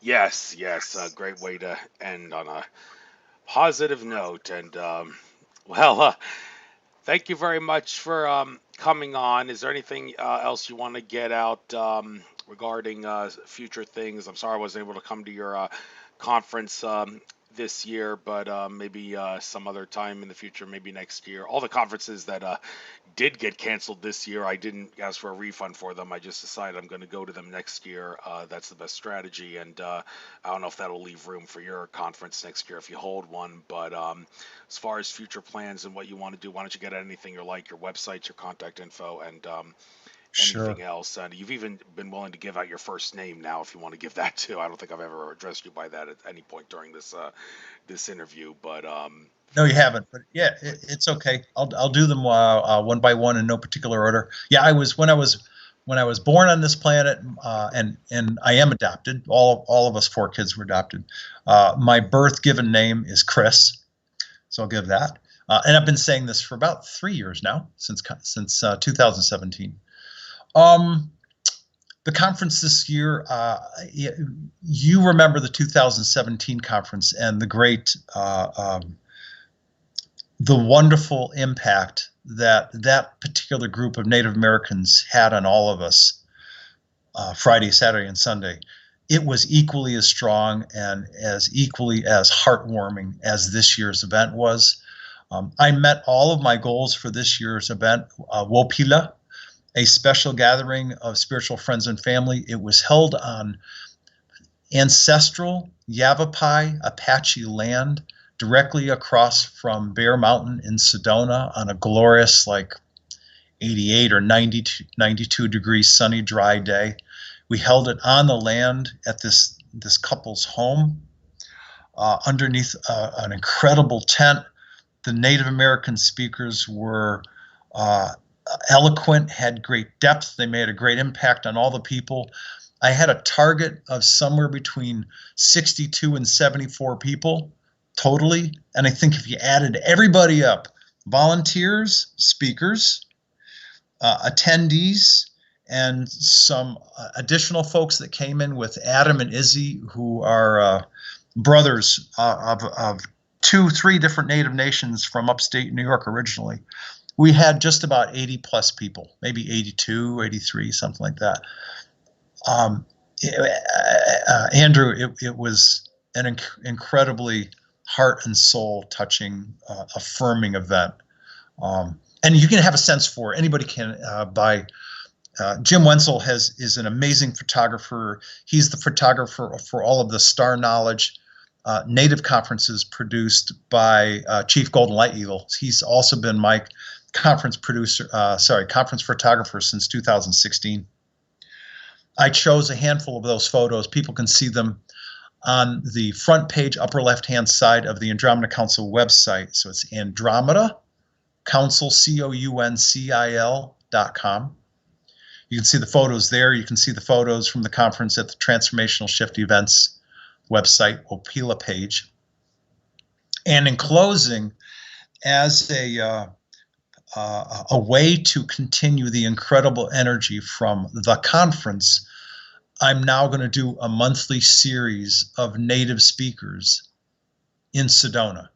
S1: Yes, yes, a great way to end on a positive note. And well, thank you very much for coming on. Is there anything else you want to get out regarding future things? I'm sorry I wasn't able to come to your conference this year, but maybe some other time in the future, maybe next year. All the conferences that did get canceled this year, I didn't ask for a refund for them. I just decided I'm going to go to them next year. That's the best strategy, and I don't know if that'll leave room for your conference next year if you hold one. But as far as future plans and what you want to do, why don't you get anything you like, your websites, your contact info, and
S2: Sure.
S1: anything else. And you've even been willing to give out your first name now, if you want to give that too. I don't think I've ever addressed you by that at any point during this interview, but
S2: No, you haven't, but yeah, it's okay. I'll do them one by one in no particular order. Yeah, when I was born on this planet, and I am adopted. All of us four kids were adopted. My birth given name is Chris, so I'll give that. And I've been saying this for about 3 years now, since 2017. The conference this year, you remember the 2017 conference and the wonderful impact that that particular group of Native Americans had on all of us, Friday, Saturday, and Sunday. It was equally as strong and equally as heartwarming as this year's event was. I met all of my goals for this year's event. Wopila, a special gathering of spiritual friends and family. It was held on ancestral Yavapai Apache land directly across from Bear Mountain in Sedona on a glorious, like 88 or 92 degrees sunny, dry day. We held it on the land at this couple's home, underneath an incredible tent. The Native American speakers were eloquent, had great depth. They made a great impact on all the people. I had a target of somewhere between 62 and 74 people totally. And I think if you added everybody up, volunteers, speakers, attendees, and some additional folks that came in with Adam and Izzy, who are brothers of 2-3 different Native nations from upstate New York originally. We had just about 80 plus people, maybe 82, 83, something like that. Andrew, it was an incredibly heart and soul touching, affirming event. And you can have a sense for it. Anybody can buy. Jim Wenzel is an amazing photographer. He's the photographer for all of the Star Knowledge Native conferences produced by Chief Golden Light Eagle. He's also been my conference photographer since 2016. I chose a handful of those photos. People can see them on the front page, upper left-hand side of the Andromeda Council website. So it's Andromeda Council, COUNCIL.com. You can see the photos there. You can see the photos from the conference at the Transformational Shift Events website, Wopila page. And in closing, as a way to continue the incredible energy from the conference, I'm now going to do a monthly series of Native speakers in Sedona.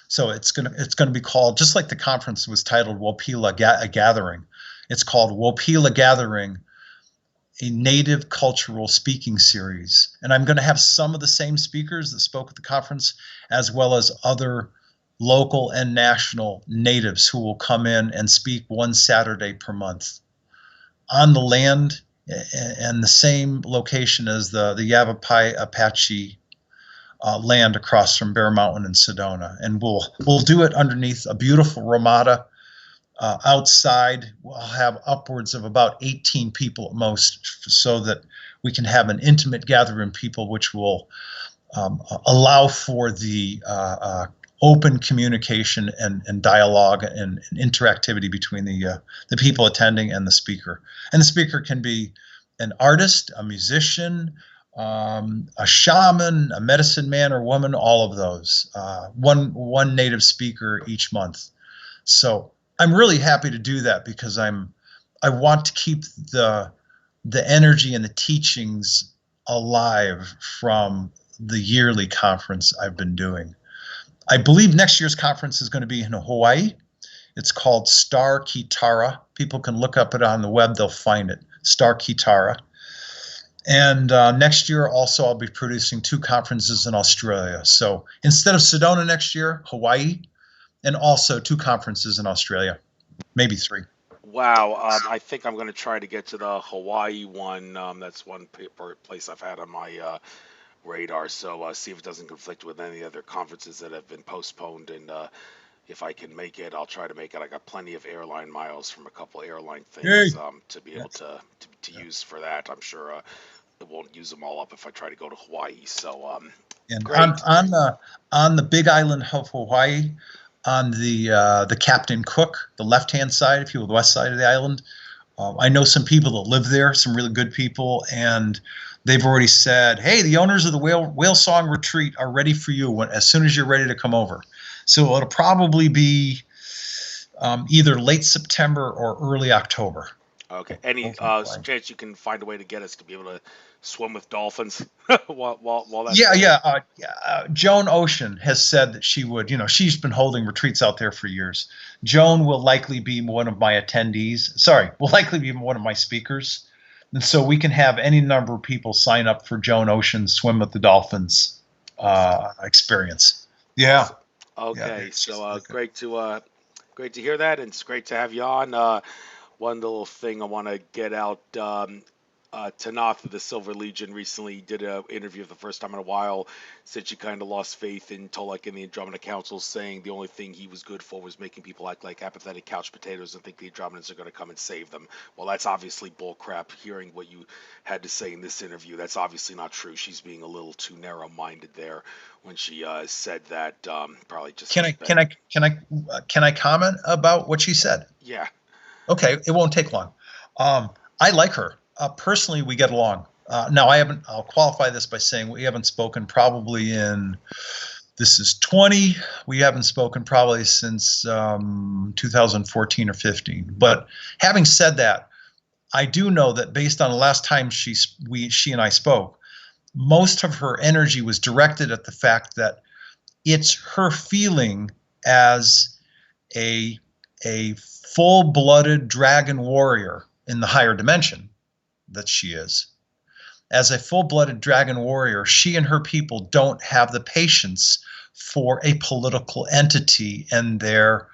S2: So it's going to be called, just like the conference was titled Wopila Gathering, it's called Wopila Gathering, a Native cultural speaking series. And I'm going to have some of the same speakers that spoke at the conference, as well as other local and national natives who will come in and speak one Saturday per month on the land and the same location as the Yavapai Apache land across from Bear Mountain in Sedona. And we'll do it underneath a beautiful ramada. Outside, we'll have upwards of about 18 people at most, so that we can have an intimate gathering of people, which will allow for the open communication and dialogue and interactivity between the people attending and the speaker. And the speaker can be an artist, a musician, a shaman, a medicine man or woman, all of those. One native speaker each month. So I'm really happy to do that, because I want to keep the energy and the teachings alive from the yearly conference I've been doing. I believe next year's conference is going to be in Hawaii. It's called Star Kitara. People can look up it on the web. They'll find it, Star Kitara. And next year, also, I'll be producing 2 conferences in Australia. So instead of Sedona next year, Hawaii, and also 2 conferences in Australia, maybe 3.
S1: Wow, I think I'm going to try to get to the Hawaii one. That's one place I've had on my radar. So see if it doesn't conflict with any other conferences that have been postponed. And if I can make it, I'll try to make it. I got plenty of airline miles from a couple airline
S2: Yay!
S1: things to be able to use for that. I'm sure it won't use them all up if I try to go to Hawaii. So
S2: And
S1: great, great.
S2: on the Big Island of Hawaii, on the Captain Cook, the left-hand side, if you will, the west side of the island, I know some people that live there, some really good people, and they've already said, "Hey, the owners of the Whale Song Retreat are ready for you as soon as you're ready to come over." So it'll probably be either late September or early October.
S1: Okay. Any chance you can find a way to get us to be able to swim with dolphins while that's
S2: Yeah,
S1: going?
S2: Joan Ocean has said that she would. She's been holding retreats out there for years. Joan will likely be one of my attendees. Sorry, will likely be one of my speakers. And so we can have any number of people sign up for Joan Ocean's Swim with the Dolphins
S1: Awesome.
S2: experience. Yeah.
S1: Awesome.
S2: Yeah.
S1: Okay. So great to hear that, and it's great to have you on. One little thing I want to get out. Tanath of the Silver Legion recently did an interview for the first time in a while. Said she kind of lost faith in Tolec and the Andromeda Council, saying the only thing he was good for was making people act like apathetic couch potatoes and think the Andromedans are going to come and save them. Well, that's obviously bullcrap. Hearing what you had to say in this interview, that's obviously not true. She's being a little too narrow-minded there when she said that. Probably just
S2: Can I comment about what she said?
S1: yeah.
S2: Okay, it won't take long. I like her. Personally, we get along. Now, I'll qualify this by saying we haven't spoken probably this is 20. We haven't spoken probably since 2014 or 15. But having said that, I do know that based on the last time she and I spoke, most of her energy was directed at the fact that it's her feeling as a full-blooded dragon warrior in the higher dimension that she is. As a full-blooded dragon warrior, she and her people don't have the patience for a political entity and their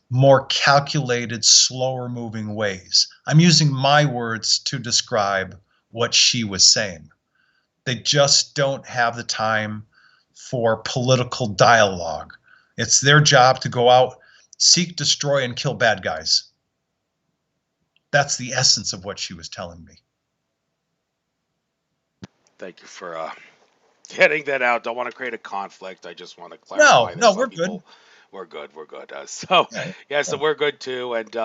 S2: more calculated, slower moving ways. I'm using my words to describe what she was saying. They just don't have the time for political dialogue. It's their job to go out, seek, destroy, and kill bad guys. That's the essence of what she was telling me.
S1: Thank you for getting that out. Don't want to create a conflict. I just want to clarify that
S2: No,
S1: some
S2: we're
S1: people,
S2: good.
S1: we're good. We're good. So
S2: Yeah,
S1: yeah, so
S2: yeah.
S1: we're good too. And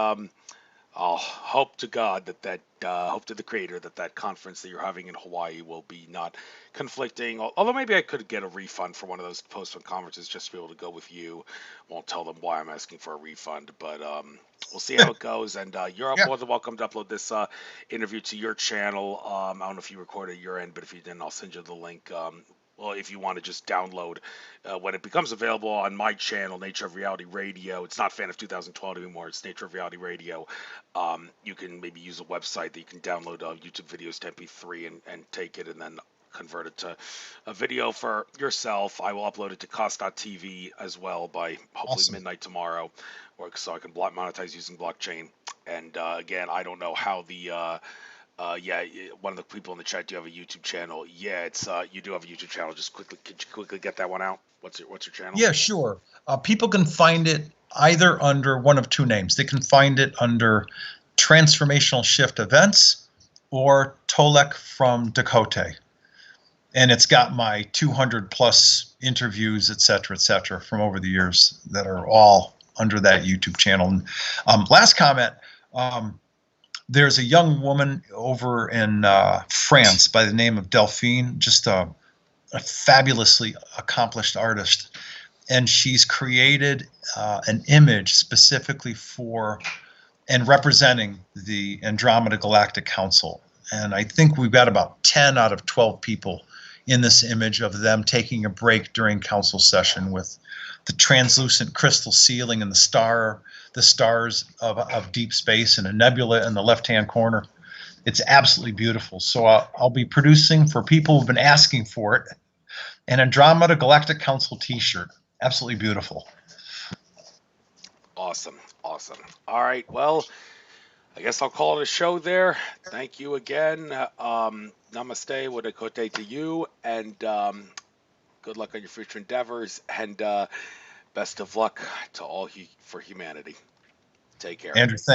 S1: I'll hope to God that hope to the Creator that conference that you're having in Hawaii will be not conflicting. Although maybe I could get a refund for one of those postponed conferences just to be able to go with you. Won't tell them why I'm asking for a refund, but we'll see how it goes. And you're
S2: Yeah.
S1: more than welcome to upload this interview to your channel. I don't know if you recorded your end, but if you didn't, I'll send you the link. Well, if you want to just download when it becomes available on my channel, Nature of Reality Radio. It's not Fan of 2012 anymore. It's Nature of Reality Radio. You can maybe use a website that you can download YouTube videos to MP3 and take it and then convert it to a video for yourself. I will upload it to cost.tv as well by hopefully
S2: Awesome.
S1: midnight tomorrow, so I can monetize using blockchain. And again, I don't know how the yeah, one of the people in the chat, do you have a YouTube channel? Yeah, it's you do have a YouTube channel. Just could you quickly get that one out? What's your channel?
S2: Yeah, sure. People can find it either under one of 2 names. They can find it under Transformational Shift Events or Tolec from Dakota. And it's got my 200 plus interviews, et cetera, from over the years that are all under that YouTube channel. And last comment, there's a young woman over in France by the name of Delphine, just a fabulously accomplished artist. And she's created an image specifically for and representing the Andromeda Galactic Council. And I think we've got about 10 out of 12 people in this image of them taking a break during council session with the translucent crystal ceiling and the stars of deep space and a nebula in the left-hand corner. It's absolutely beautiful. So I'll be producing for people who've been asking for it an Andromeda Galactic Council t-shirt. Absolutely beautiful.
S1: Awesome. Awesome. All right. Well, I guess I'll call it a show there. Thank you again. Namaste with a kote to you, and good luck on your future endeavors, and best of luck to all for humanity. Take care.
S2: Andrew, thank